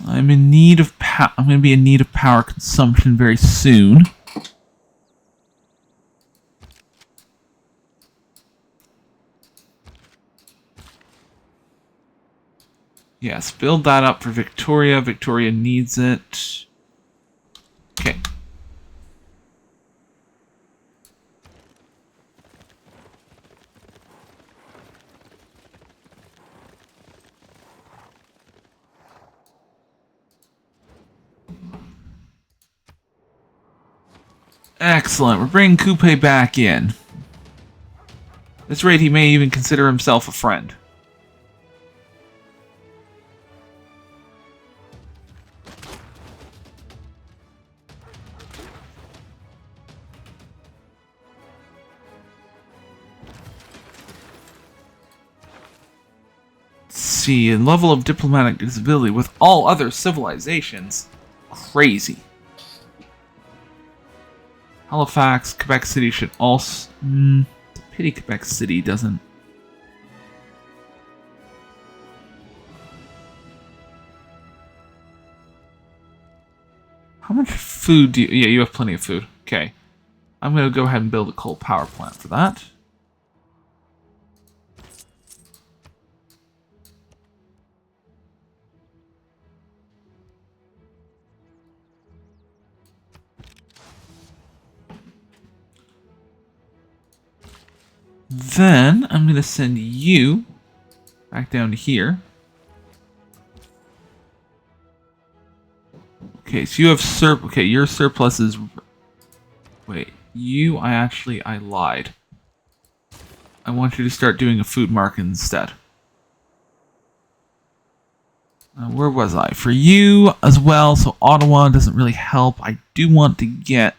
I'm in need of I'm going to be in need of power consumption very soon. Yes, build that up for Victoria. Victoria needs it. Okay. Excellent. We're bringing Coupe back in. At this rate, he may even consider himself a friend. Let's see, a level of diplomatic visibility with all other civilizations. Crazy. Halifax, Quebec City should also... it's a pity Quebec City doesn't... How much food do you... Yeah, you have plenty of food. Okay. I'm going to go ahead and build a coal power plant for that. Then I'm going to send you back down to here. Okay, so you have okay, your surplus is... Wait, I lied. I want you to start doing a food market instead. Where was I? For you as well, so Ottawa doesn't really help. I do want to get...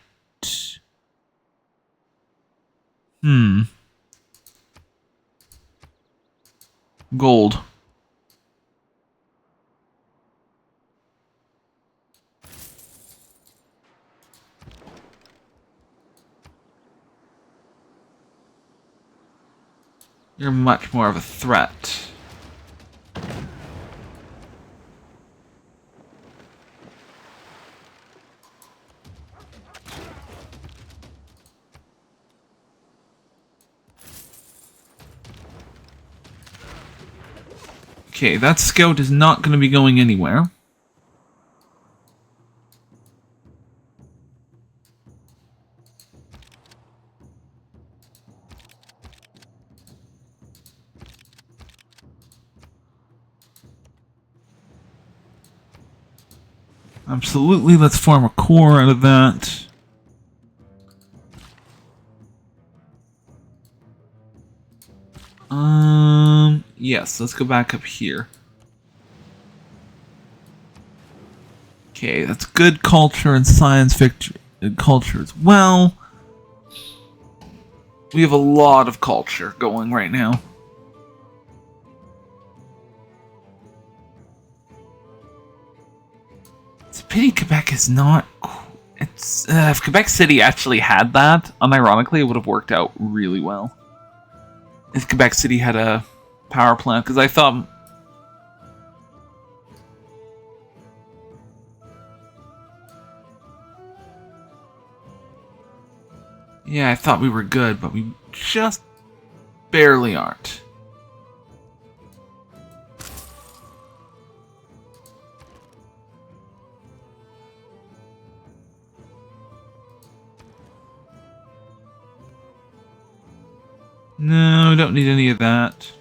Gold. You're much more of a threat. Okay, that scout is not going to be going anywhere. Absolutely, let's form a core out of that. Yes, let's go back up here. Okay, that's good culture and science victory. Good culture as well. We have a lot of culture going right now. It's a pity Quebec is not... It's if Quebec City actually had that, unironically, it would have worked out really well. If Quebec City had a power plant, because I thought... Yeah, I thought we were good, but we just barely aren't. No, don't need any of that.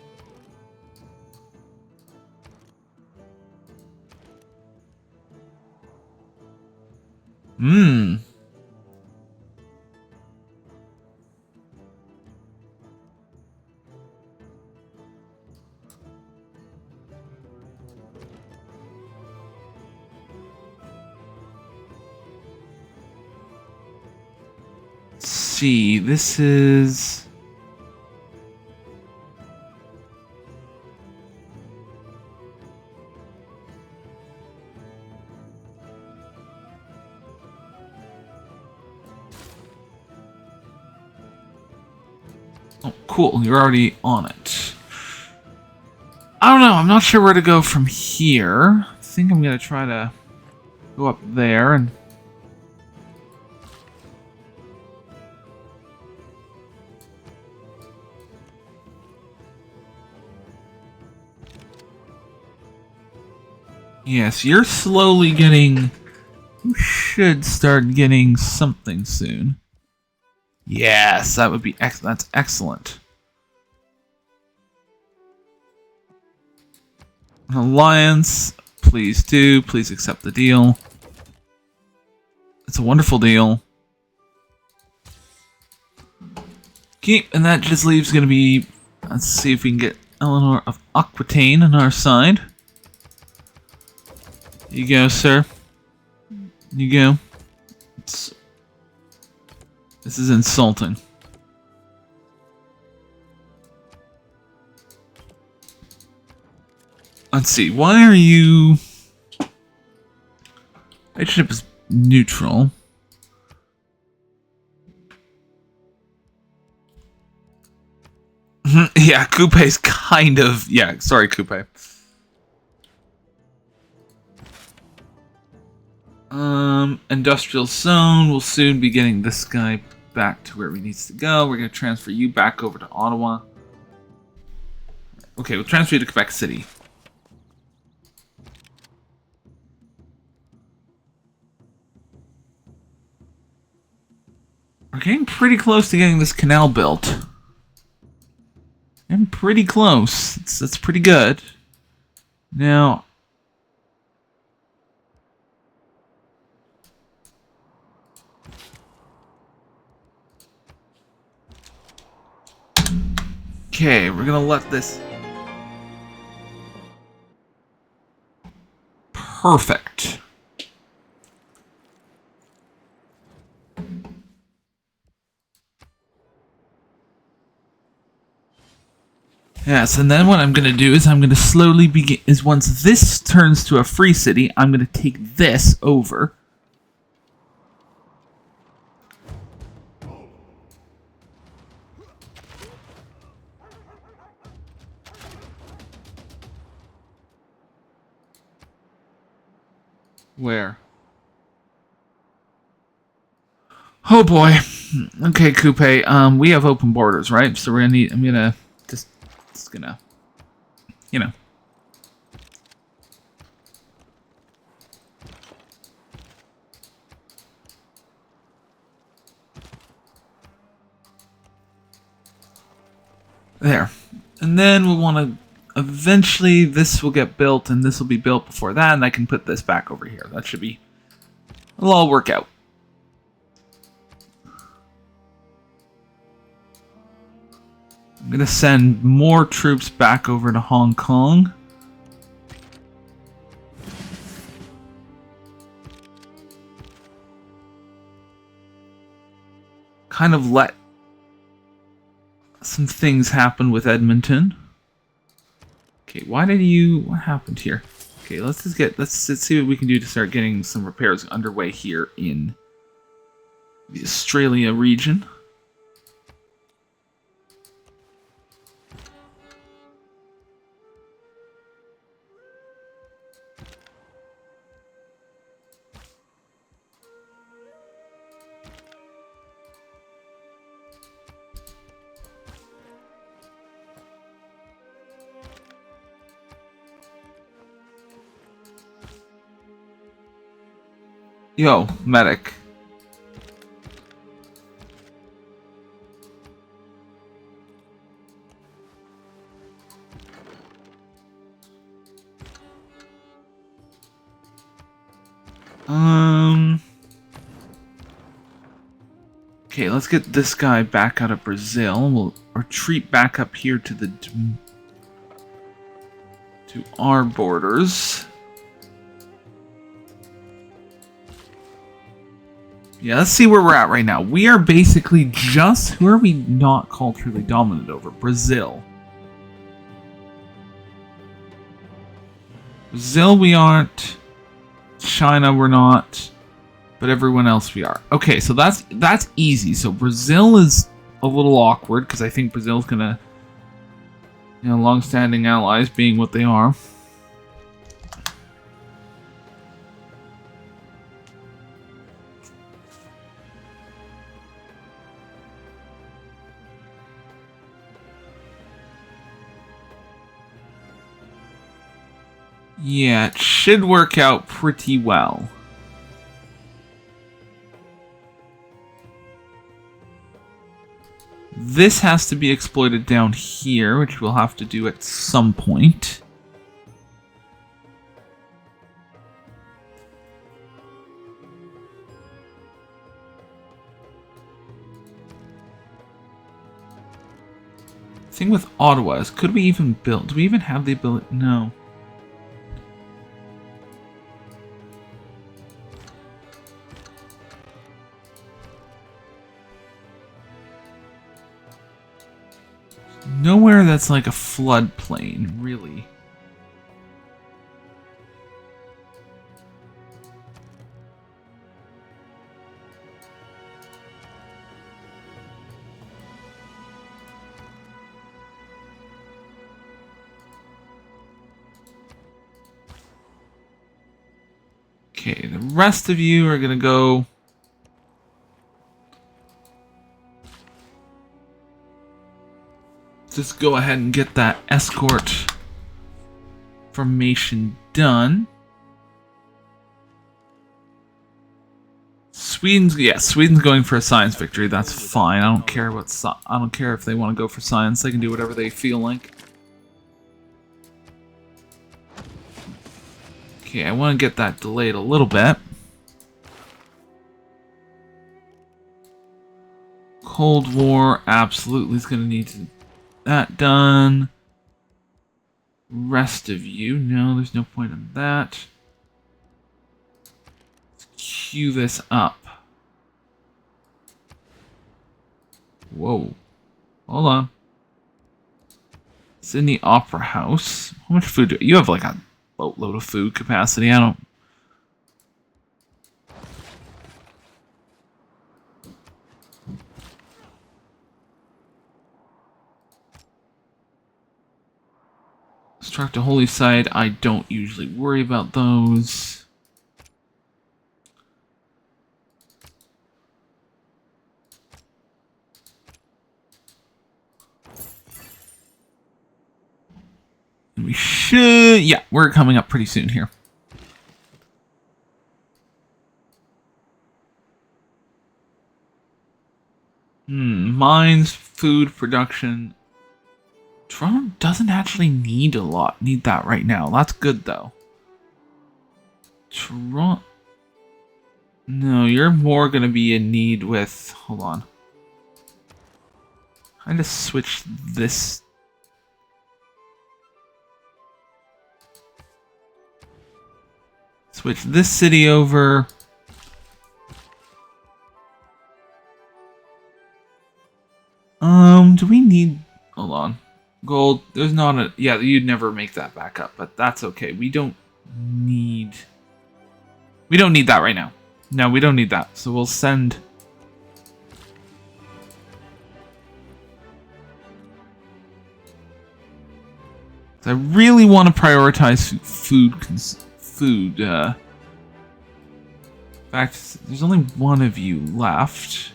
Let's see, this is... Oh, cool. You're already on it. I don't know. I'm not sure where to go from here. I think I'm going to try to go up there and... Yes, you're slowly getting... You should start getting something soon. Yes, that would be that's excellent. An alliance, please do. Please accept the deal. It's a wonderful deal. Okay, and that just leaves going to be... Let's see if we can get Eleanor of Aquitaine on our side. Here you go, sir. You go. This is insulting. Let's see. Why are you... Relationship is neutral. Yeah, Coupe's kind of... Yeah, sorry, Coupe. Industrial zone. We'll soon be getting this guy back to where he needs to go. We're going to transfer you back over to Ottawa. Okay, we'll transfer you to Quebec City. We're getting pretty close to getting this canal built. I'm pretty close. That's pretty good. Now... Okay, we're gonna let this... Perfect. Yes, and then what I'm gonna do is I'm gonna slowly begin... Is once this turns to a free city, I'm gonna take this over. Where? Oh boy. Okay, Coupe. We have open borders, right? So we're gonna need... I'm gonna... Just gonna... You know. There. And then we'll want to... Eventually, this will get built, and this will be built before that, and I can put this back over here. That should be... It'll all work out. I'm going to send more troops back over to Hong Kong. Kind of let some things happen with Edmonton. Okay, why did you... What happened here? Okay, let's see what we can do to start getting some repairs underway here in the Australia region. Yo, medic. Okay, let's get this guy back out of Brazil. We'll retreat back up here to our borders. Yeah, let's see where we're at right now. We are basically just... Who are we not culturally dominant over? Brazil. Brazil we aren't. China we're not. But everyone else we are. Okay, so that's easy. So Brazil is a little awkward because I think Brazil's gonna... You know, long-standing allies being what they are. Yeah, it should work out pretty well. This has to be exploited down here, which we'll have to do at some point. Thing with Ottawa is, could we even build? Do we even have the ability? No. Nowhere that's like a floodplain, really. Okay, the rest of you are gonna go. Just go ahead and get that escort formation done. Sweden's going for a science victory. That's fine. I don't care I don't care if they want to go for science. They can do whatever they feel like. Okay, I want to get that delayed a little bit. Cold War absolutely is going to need that done. Rest of you, no, there's no point in that. Let's queue this up. Whoa. Hold on. It's in the Opera House. How much food do you have? Like a boatload of food capacity. I don't. Construct a holy site. I don't usually worry about those. We should... Yeah, we're coming up pretty soon here. Mines, food production. Toronto doesn't actually need that right now. That's good, though. Toronto... No, you're more going to be in need with... Hold on. I just switched this... Switch this city over. Do we need... Hold on. Gold. There's not a... Yeah, you'd never make that back up, but that's okay. We don't need that right now. No, we don't need that. So we'll send... I really want to prioritize food. In fact, there's only one of you left.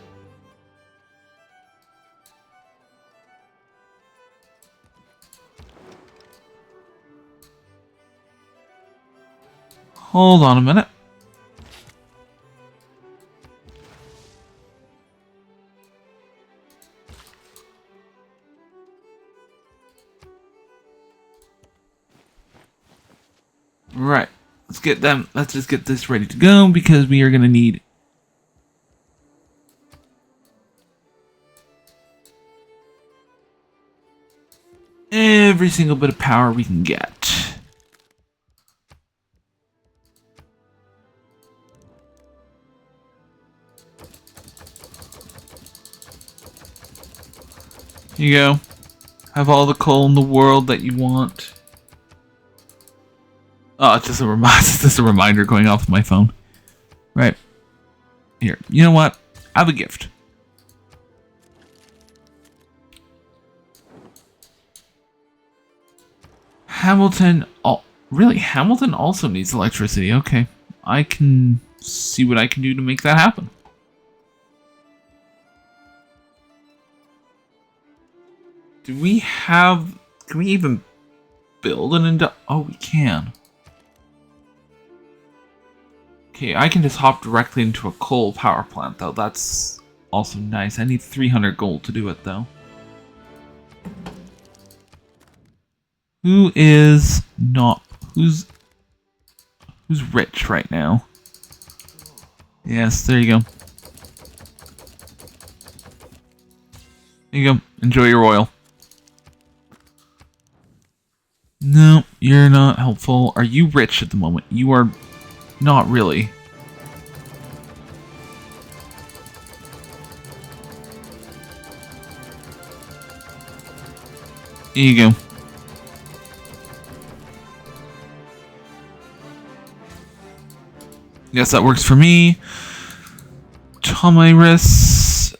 Hold on a minute. Right. Let's just get this ready to go because we are going to need every single bit of power we can get. Here you go. Have all the coal in the world that you want. Oh, it's just a reminder going off my phone. Right. Here. You know what? I have a gift. Hamilton... Oh, really? Hamilton also needs electricity. Okay. I can see what I can do to make that happen. Do we have... Can we even build an... Oh, we can. Okay, I can just hop directly into a coal power plant, though. That's also nice. I need 300 gold to do it, though. Who is not... Who's rich right now? Yes, there you go. There you go. Enjoy your oil. No, you're not helpful. Are you rich at the moment? You are not really. Here you go. Yes, that works for me. Tomiris.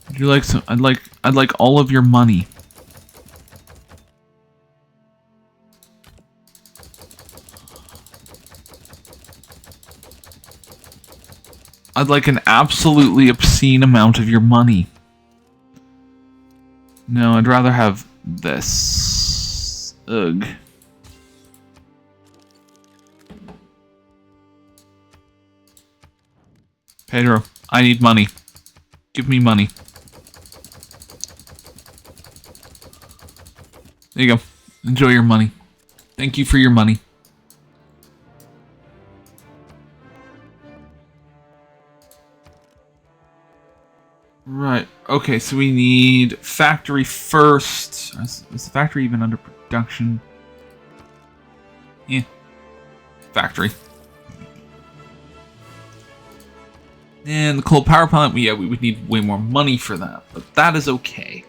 Would you like some? I'd like all of your money. I'd like an absolutely obscene amount of your money. No, I'd rather have this. Ugh. Pedro, I need money. Give me money. There you go. Enjoy your money. Thank you for your money. Right. Okay, so we need factory first. Is the factory even under production? Yeah. Factory. And the coal power plant, we would need way more money for that, but that is okay.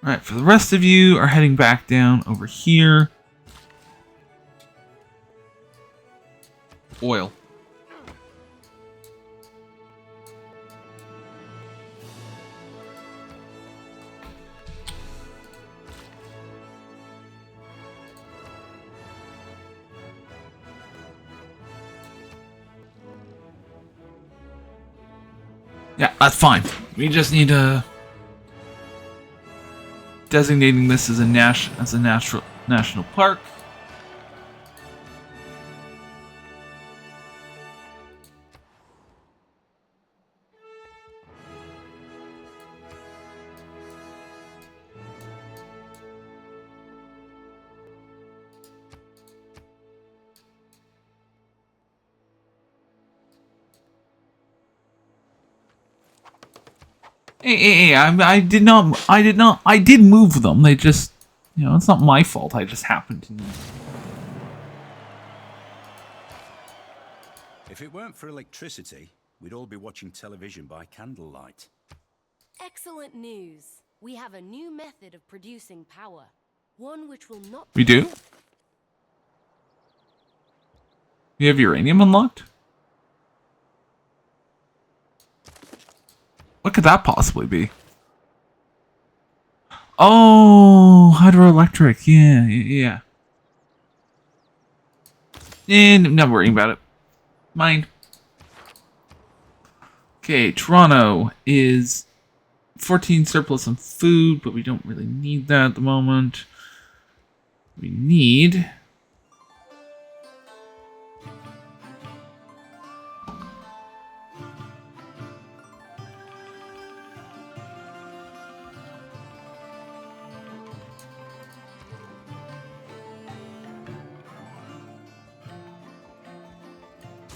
Alright, for the rest of you are heading back down over here. Oil. Yeah, that's fine. We just need to designating this as a national park. Hey, I did move them. They just, it's not my fault. I just happened to need. If it weren't for electricity, we'd all be watching television by candlelight. Excellent news. We have a new method of producing power. One which will not... We do? You have uranium unlocked? What could that possibly be? Oh, hydroelectric. Yeah. And I'm not worrying about it. Mine. Okay, Toronto is 14 surplus on food, but we don't really need that at the moment. We need...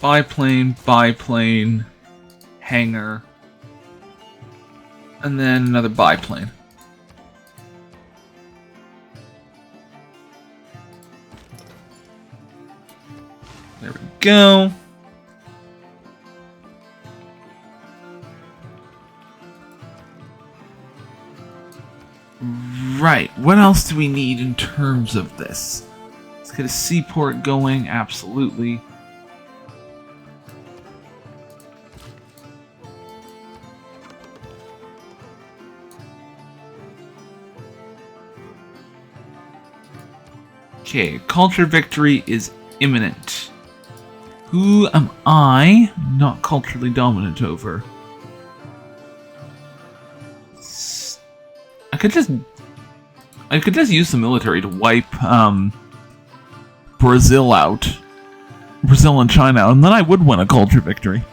biplane, hangar, and then another biplane. There we go. Right, what else do we need in terms of this? Let's get a seaport going, absolutely. Okay, culture victory is imminent. Who am I not culturally dominant over? I could just use the military to wipe Brazil out. Brazil and China out, and then I would win a culture victory.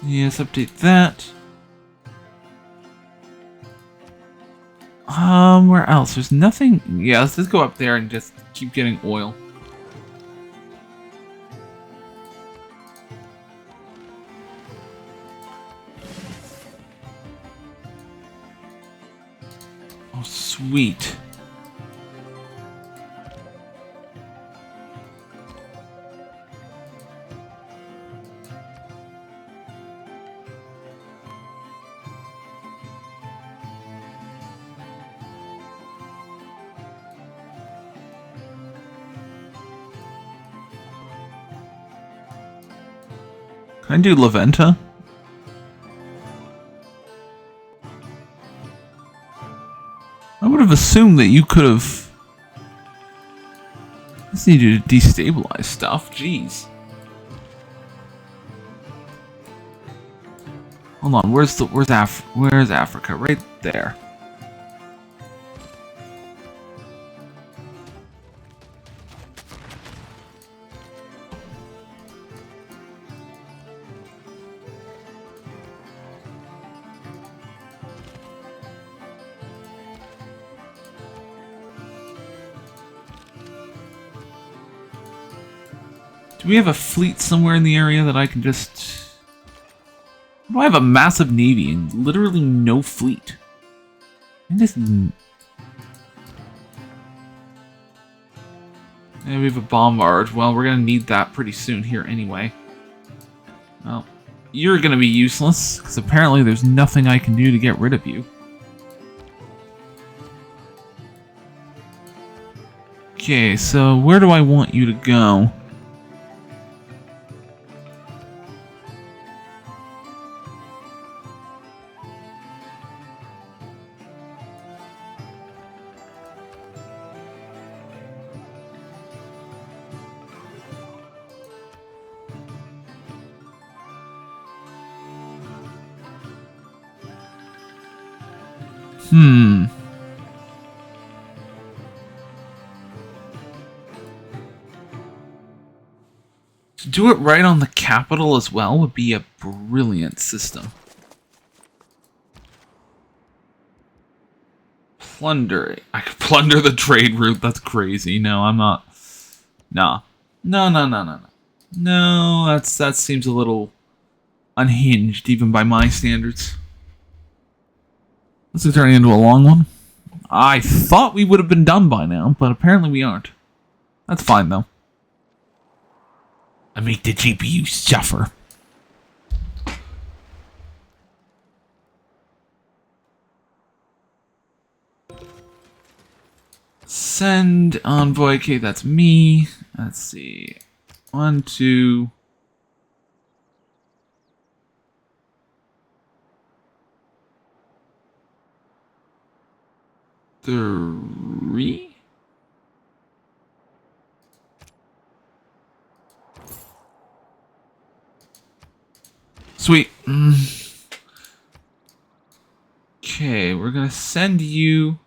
Yes, update that. Where else? There's nothing. Yeah, let's just go up there and just keep getting oil. Oh, sweet. Can I do La Venta? I would have assumed that you could have. I just need you to destabilize stuff. Jeez. Hold on. Where's Africa? Right there. Do we have a fleet somewhere in the area that I can just... Do I have a massive navy and literally no fleet? I just... Yeah, we have a bomb barge. Well, we're gonna need that pretty soon here anyway. Well, you're gonna be useless, because apparently there's nothing I can do to get rid of you. Okay, so where do I want you to go? To do it right on the capital as well would be a brilliant system. Plunder. I could plunder the trade route. That's crazy. No, I'm not. Nah. No. No, that seems a little unhinged, even by my standards. This is turning into a long one. I thought we would have been done by now, but apparently we aren't. That's fine, though. I make the GPU suffer. Send envoy. Okay, that's me. Let's see. 1, 2... 3? Sweet. Okay, we're gonna send you...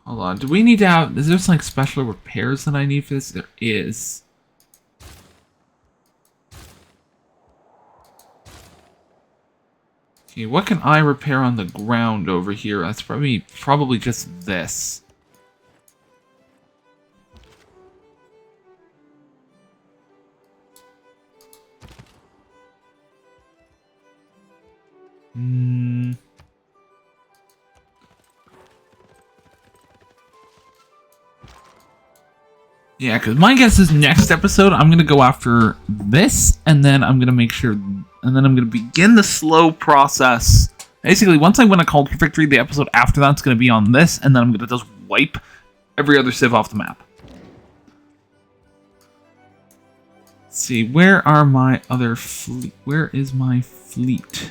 Hold on, do we need to have... Is there some like special repairs that I need for this? There is. Okay, what can I repair on the ground over here? That's probably just this. Yeah, because my guess is next episode I'm going to go after this, and then I'm going to make sure... And then I'm going to begin the slow process Basically, once I win a culture victory, the episode after that's going to be on this, and then I'm going to just wipe every other civ off the map. Let's see, where are my other fleet? Where is my fleet?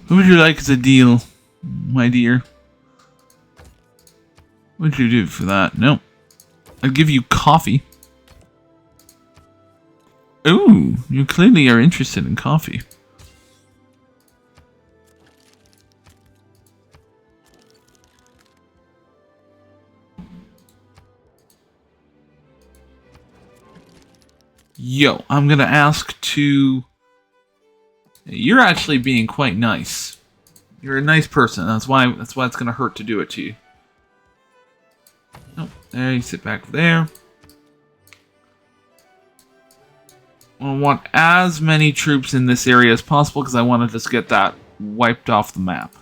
Who would you like as a deal, my dear? What would you do for that? No. I'd give you coffee. Ooh, you clearly are interested in coffee. Yo, I'm gonna ask to... You're actually being quite nice. You're a nice person. That's why it's gonna hurt to do it to you. Oh, there you sit back there. I want as many troops in this area as possible because I want to just get that wiped off the map.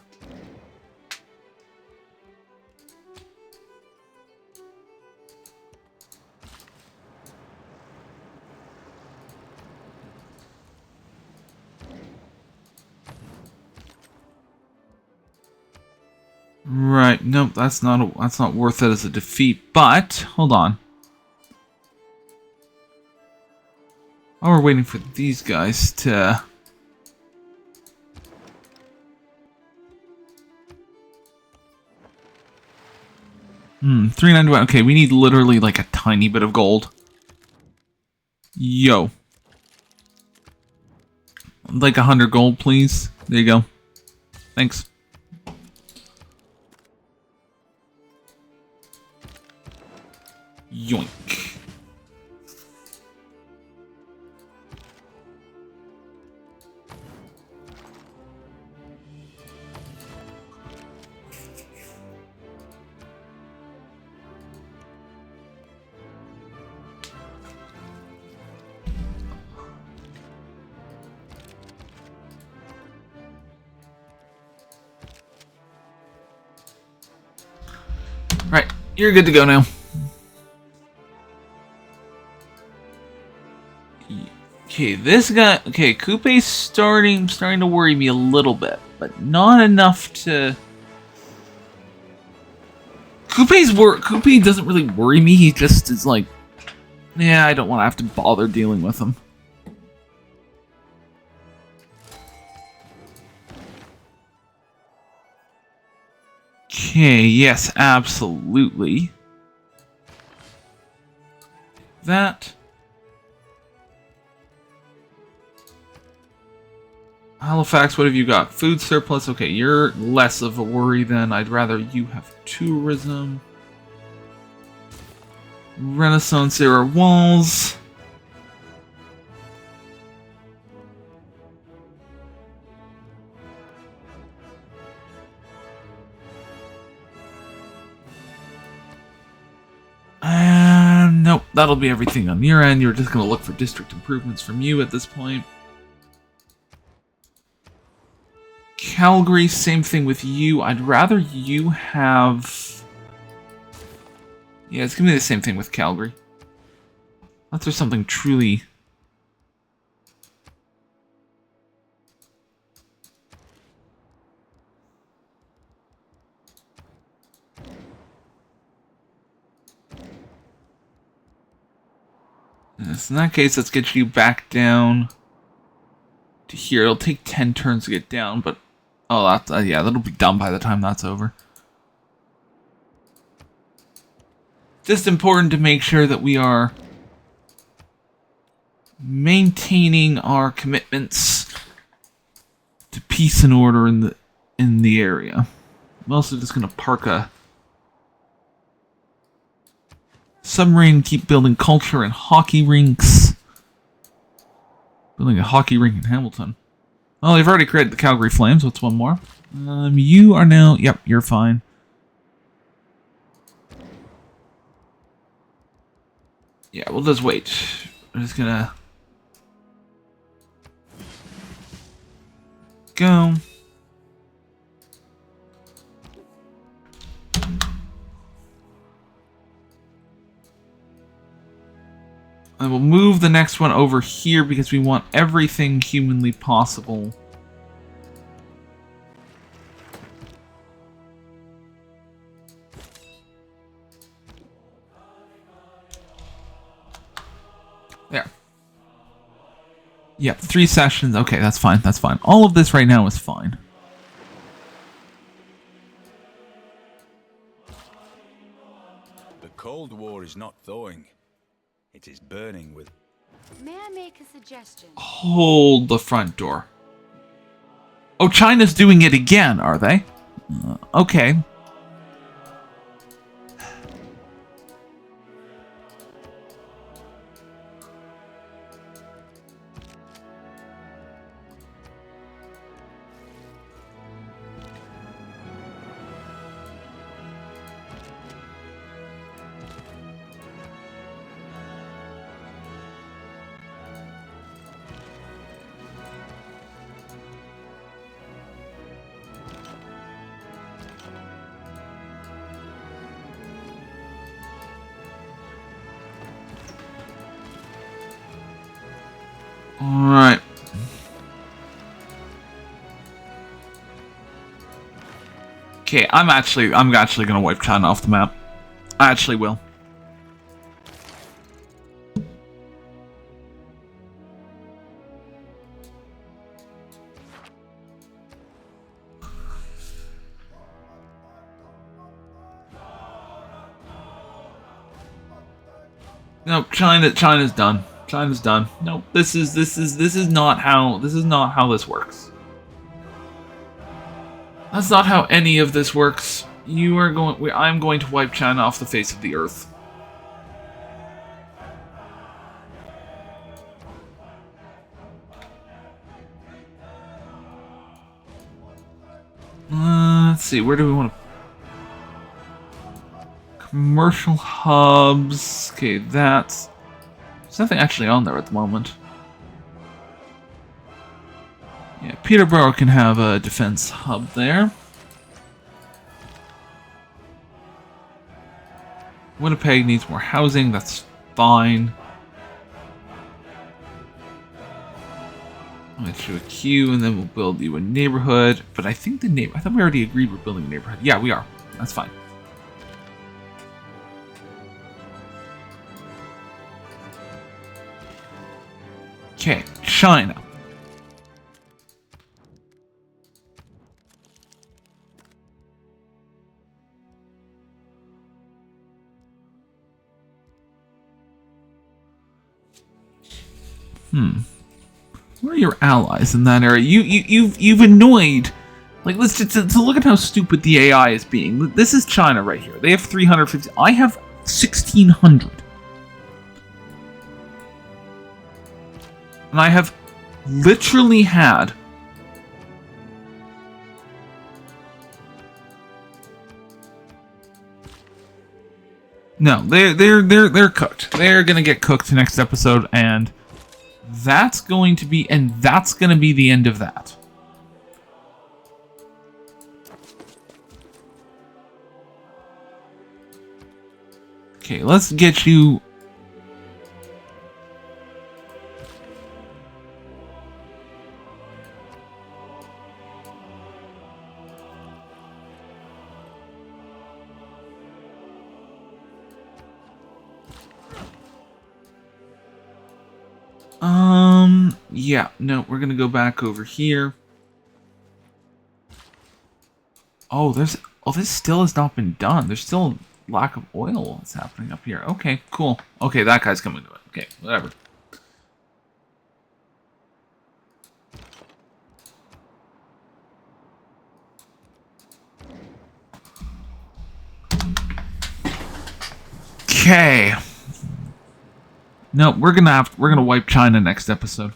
Right, nope, that's not worth it as a defeat, but hold on. Oh, we're waiting for these guys to... 391. Okay, we need literally like a tiny bit of gold. Yo. Like 100 gold, please. There you go. Thanks. Yoink. Right, you're good to go now. Okay, this guy. Okay, Coupe's starting to worry me a little bit, but not enough to. Coupe doesn't really worry me. He just is like, yeah, I don't want to have to bother dealing with him. Okay, yes, absolutely. That. Halifax, what have you got? Food surplus. Okay, you're less of a worry then. I'd rather you have tourism. Renaissance era walls. Nope, that'll be everything on your end. You're just going to look for district improvements from you at this point. Calgary, same thing with you. I'd rather you have... Yeah, it's going to be the same thing with Calgary. Unless there's something truly... Yes, in that case, let's get you back down to here. It'll take 10 turns to get down, but... Oh, that's, yeah, that'll be done by the time that's over. Just important to make sure that we are maintaining our commitments to peace and order in the area. I'm also just going to park a submarine, keep building culture and hockey rinks. Building a hockey rink in Hamilton. Well, they've already created the Calgary Flames. What's one more? You are now... Yep, you're fine. Yeah, we'll just wait. I'm just gonna... Go. And we'll move the next one over here because we want everything humanly possible. There. Yep, 3 sessions. Okay, that's fine. That's fine. All of this right now is fine. The Cold War is not thawing. It is burning with... May I make a suggestion? Hold the front door. Oh, China's doing it again, are they? Okay. Alright. Okay, I'm actually gonna wipe China off the map. I actually will. No, China's done. China's done. No, this is not how this works. That's not how any of this works. I'm going to wipe China off the face of the earth. Let's see, where do we want to... Commercial hubs. Okay, there's nothing actually on there at the moment. Yeah, Peterborough can have a defense hub there. Winnipeg needs more housing, that's fine. I'll let you a queue and then we'll build you a neighborhood. But I think I thought we already agreed we're building a neighborhood. Yeah, we are. That's fine. Okay, China. What are your allies in that area? You've annoyed. Like, let's just look at how stupid the AI is being. This is China right here. They have 350. I have 1,600. And I have literally had no, they're cooked. They're gonna get cooked next episode, and that's going to be the end of that. Okay, let's get you. Yeah, no, we're gonna go back over here. Oh, this still has not been done. There's still lack of oil that's happening up here. Okay, cool. Okay, that guy's coming to it. Okay, whatever. Okay. No, we're gonna wipe China next episode.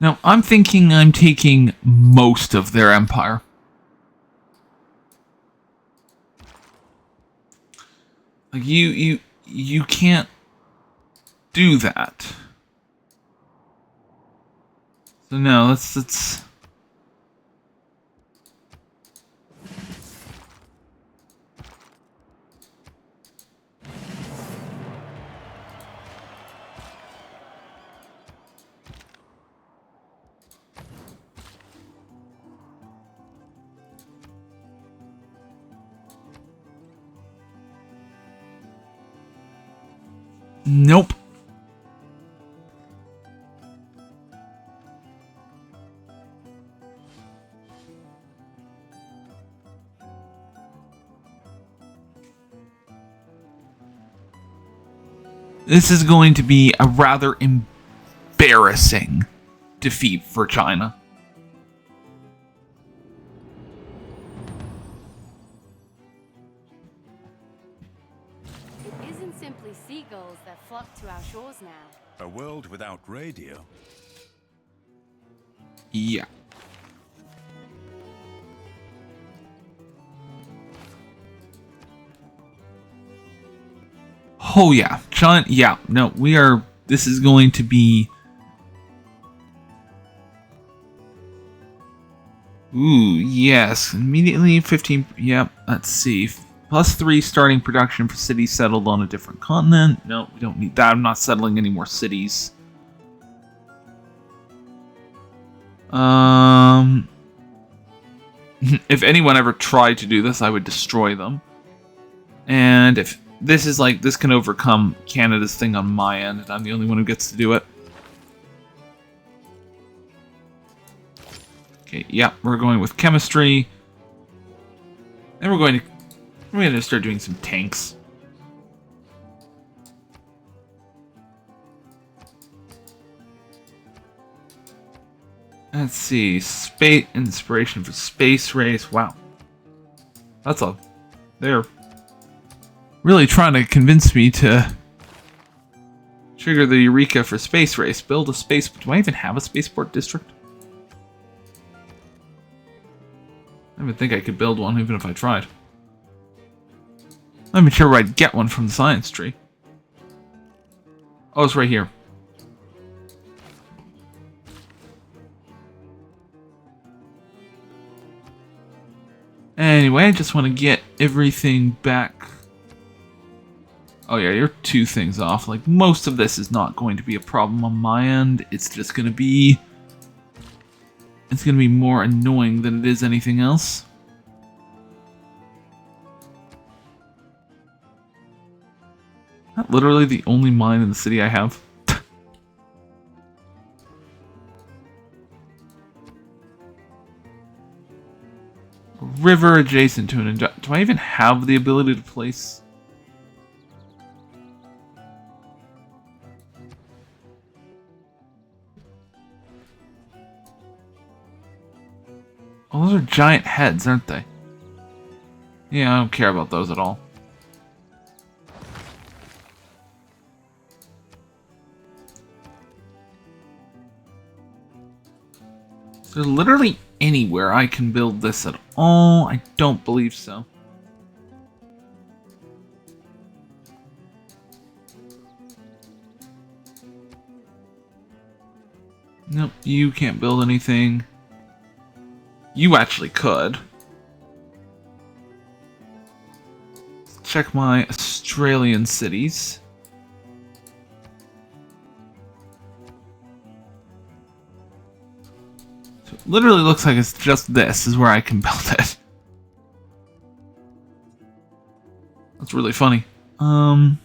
Now, I'm thinking I'm taking most of their empire. Like, you can't... do that. So no, let's nope. This is going to be a rather embarrassing defeat for China. It isn't simply seagulls that flock to our shores now. A world without radio? Yeah. Oh yeah, China. Yeah, no, we are. This is going to be. Ooh, yes. Immediately 15. Yep. Let's see. +3 starting production for cities settled on a different continent. No, we don't need that. I'm not settling any more cities. If anyone ever tried to do this, I would destroy them. And if this is like, this can overcome Canada's thing on my end, and I'm the only one who gets to do it. Okay, yeah, we're going with chemistry. And we're going to start doing some tanks. Let's see, space inspiration for space race. Wow, that's a. They're really trying to convince me to trigger the Eureka for space race. Build a space. Do I even have a spaceport district? I don't even think I could build one, even if I tried. I'm not sure where I'd get one from the science tree. Oh, it's right here. Anyway, I just want to get everything back. Oh yeah, you're 2 things off. Like, most of this is not going to be a problem on my end. It's just going to be... It's going to be more annoying than it is anything else. Not literally the only mine in the city I have. River adjacent to an... Do I even have the ability to place... Oh, those are giant heads, aren't they? Yeah, I don't care about those at all. Is there literally anywhere I can build this at all? I don't believe so. Nope, you can't build anything. You actually could. Check my Australian cities. So it literally looks like it's just this is where I can build it. That's really funny. I don't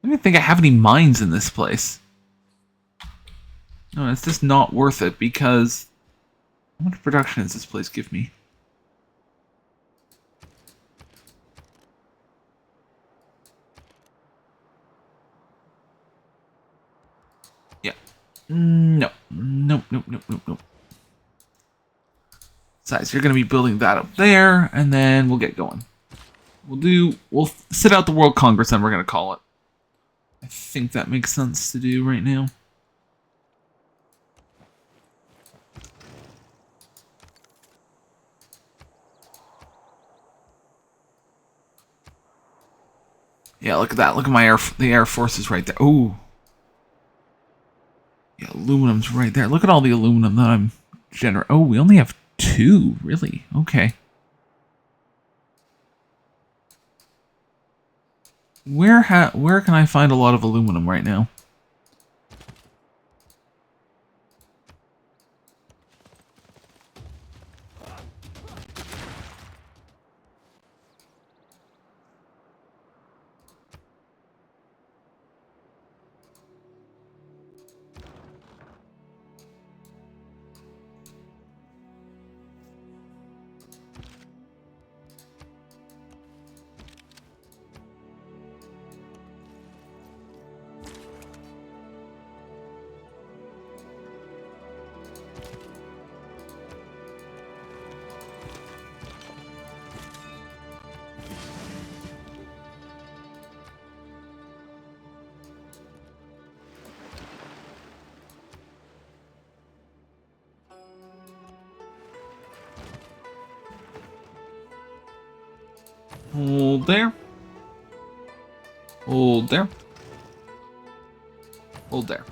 even think I have any mines in this place. No, it's just not worth it because... How much production does this place give me? Yeah. No. Nope, nope, nope, nope, nope. Besides, you're going to be building that up there, and then we'll get going. We'll sit out the World Congress, and we're going to call it. I think that makes sense to do right now. Yeah, look at that. Look at my the Air Force is right there. Ooh. Yeah, aluminum's right there. Look at all the aluminum that I'm generating. Oh, we only have 2, really? Okay. Where can I find a lot of aluminum right now? Hold there. Hold there. Hold there.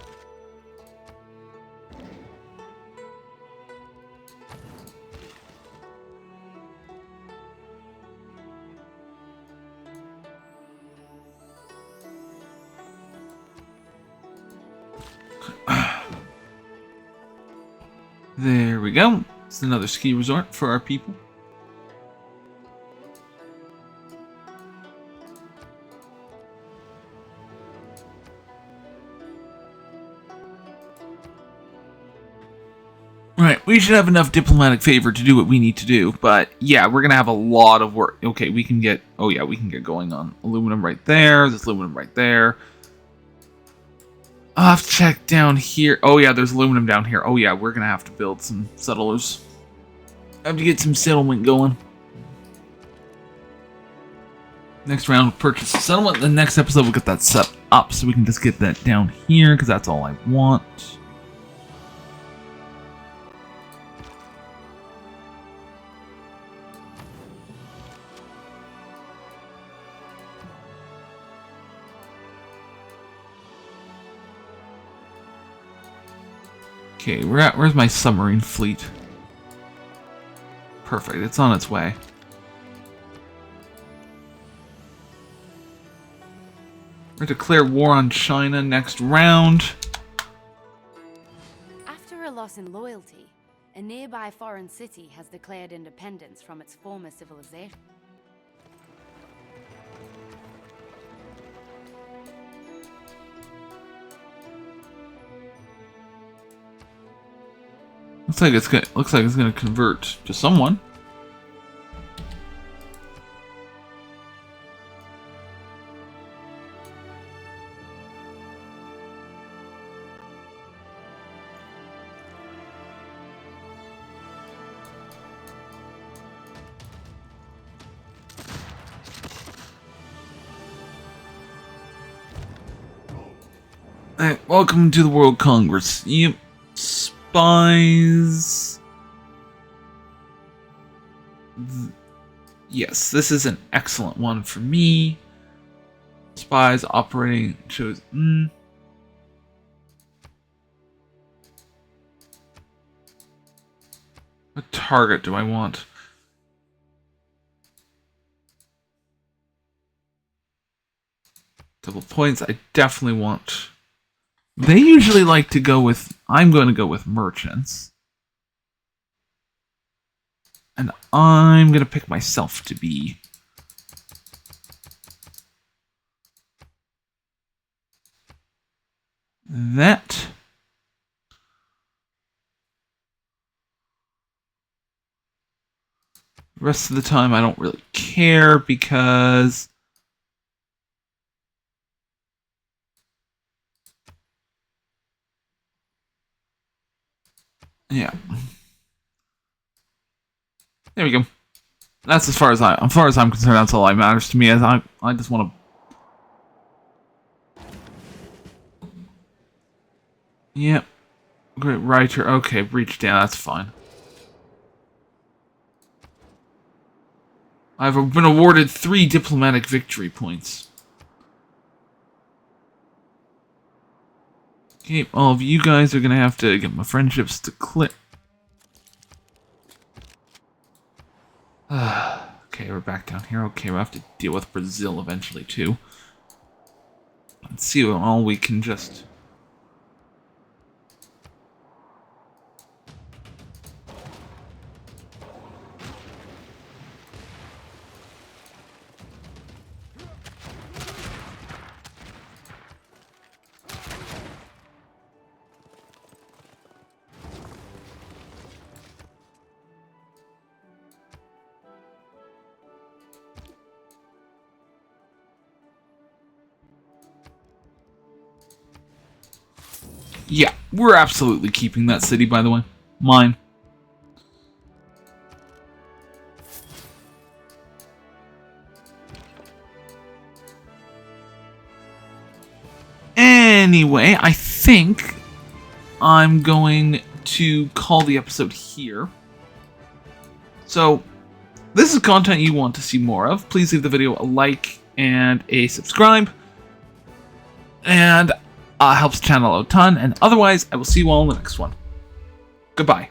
There we go. It's another ski resort for our people. Right, we should have enough diplomatic favor to do what we need to do, but yeah, we're gonna have a lot of work. Okay, we can get, oh yeah, we can get going on aluminum right there, there's aluminum right there. I'll have to check down here. Oh yeah, there's aluminum down here. Oh yeah, we're gonna have to build some settlers. I have to get some settlement going. Next round, purchase a settlement. The next episode, we'll get that set up so we can just get that down here, because that's all I want. Okay, where's my submarine fleet? Perfect, it's on its way. We're gonna declare war on China next round. After a loss in loyalty, a nearby foreign city has declared independence from its former civilization. Looks like it's gonna convert to someone. Hey, welcome to the World Congress. Yep. Spies. Yes, this is an excellent one for me. Spies operating shows. What target do I want? Double points. I definitely want. They usually like to go with. I'm going to go with merchants. And I'm going to pick myself to be. That. The rest of the time I don't really care because. Yeah. There we go. That's as far as I'm concerned. That's all that matters to me. As I just want to. Yep. Great writer. Okay, breach down. That's fine. I've been awarded 3 diplomatic victory points. Okay, all of you guys are gonna have to get my friendships to click. Okay, we're back down here. Okay, we'll have to deal with Brazil eventually, too. Let's see what all we can just... Yeah, we're absolutely keeping that city, by the way. Mine. Anyway, I think I'm going to call the episode here. So, this is content you want to see more of. Please leave the video a like and a subscribe. And helps the channel out a ton. And otherwise, I will see you all in the next one. Goodbye.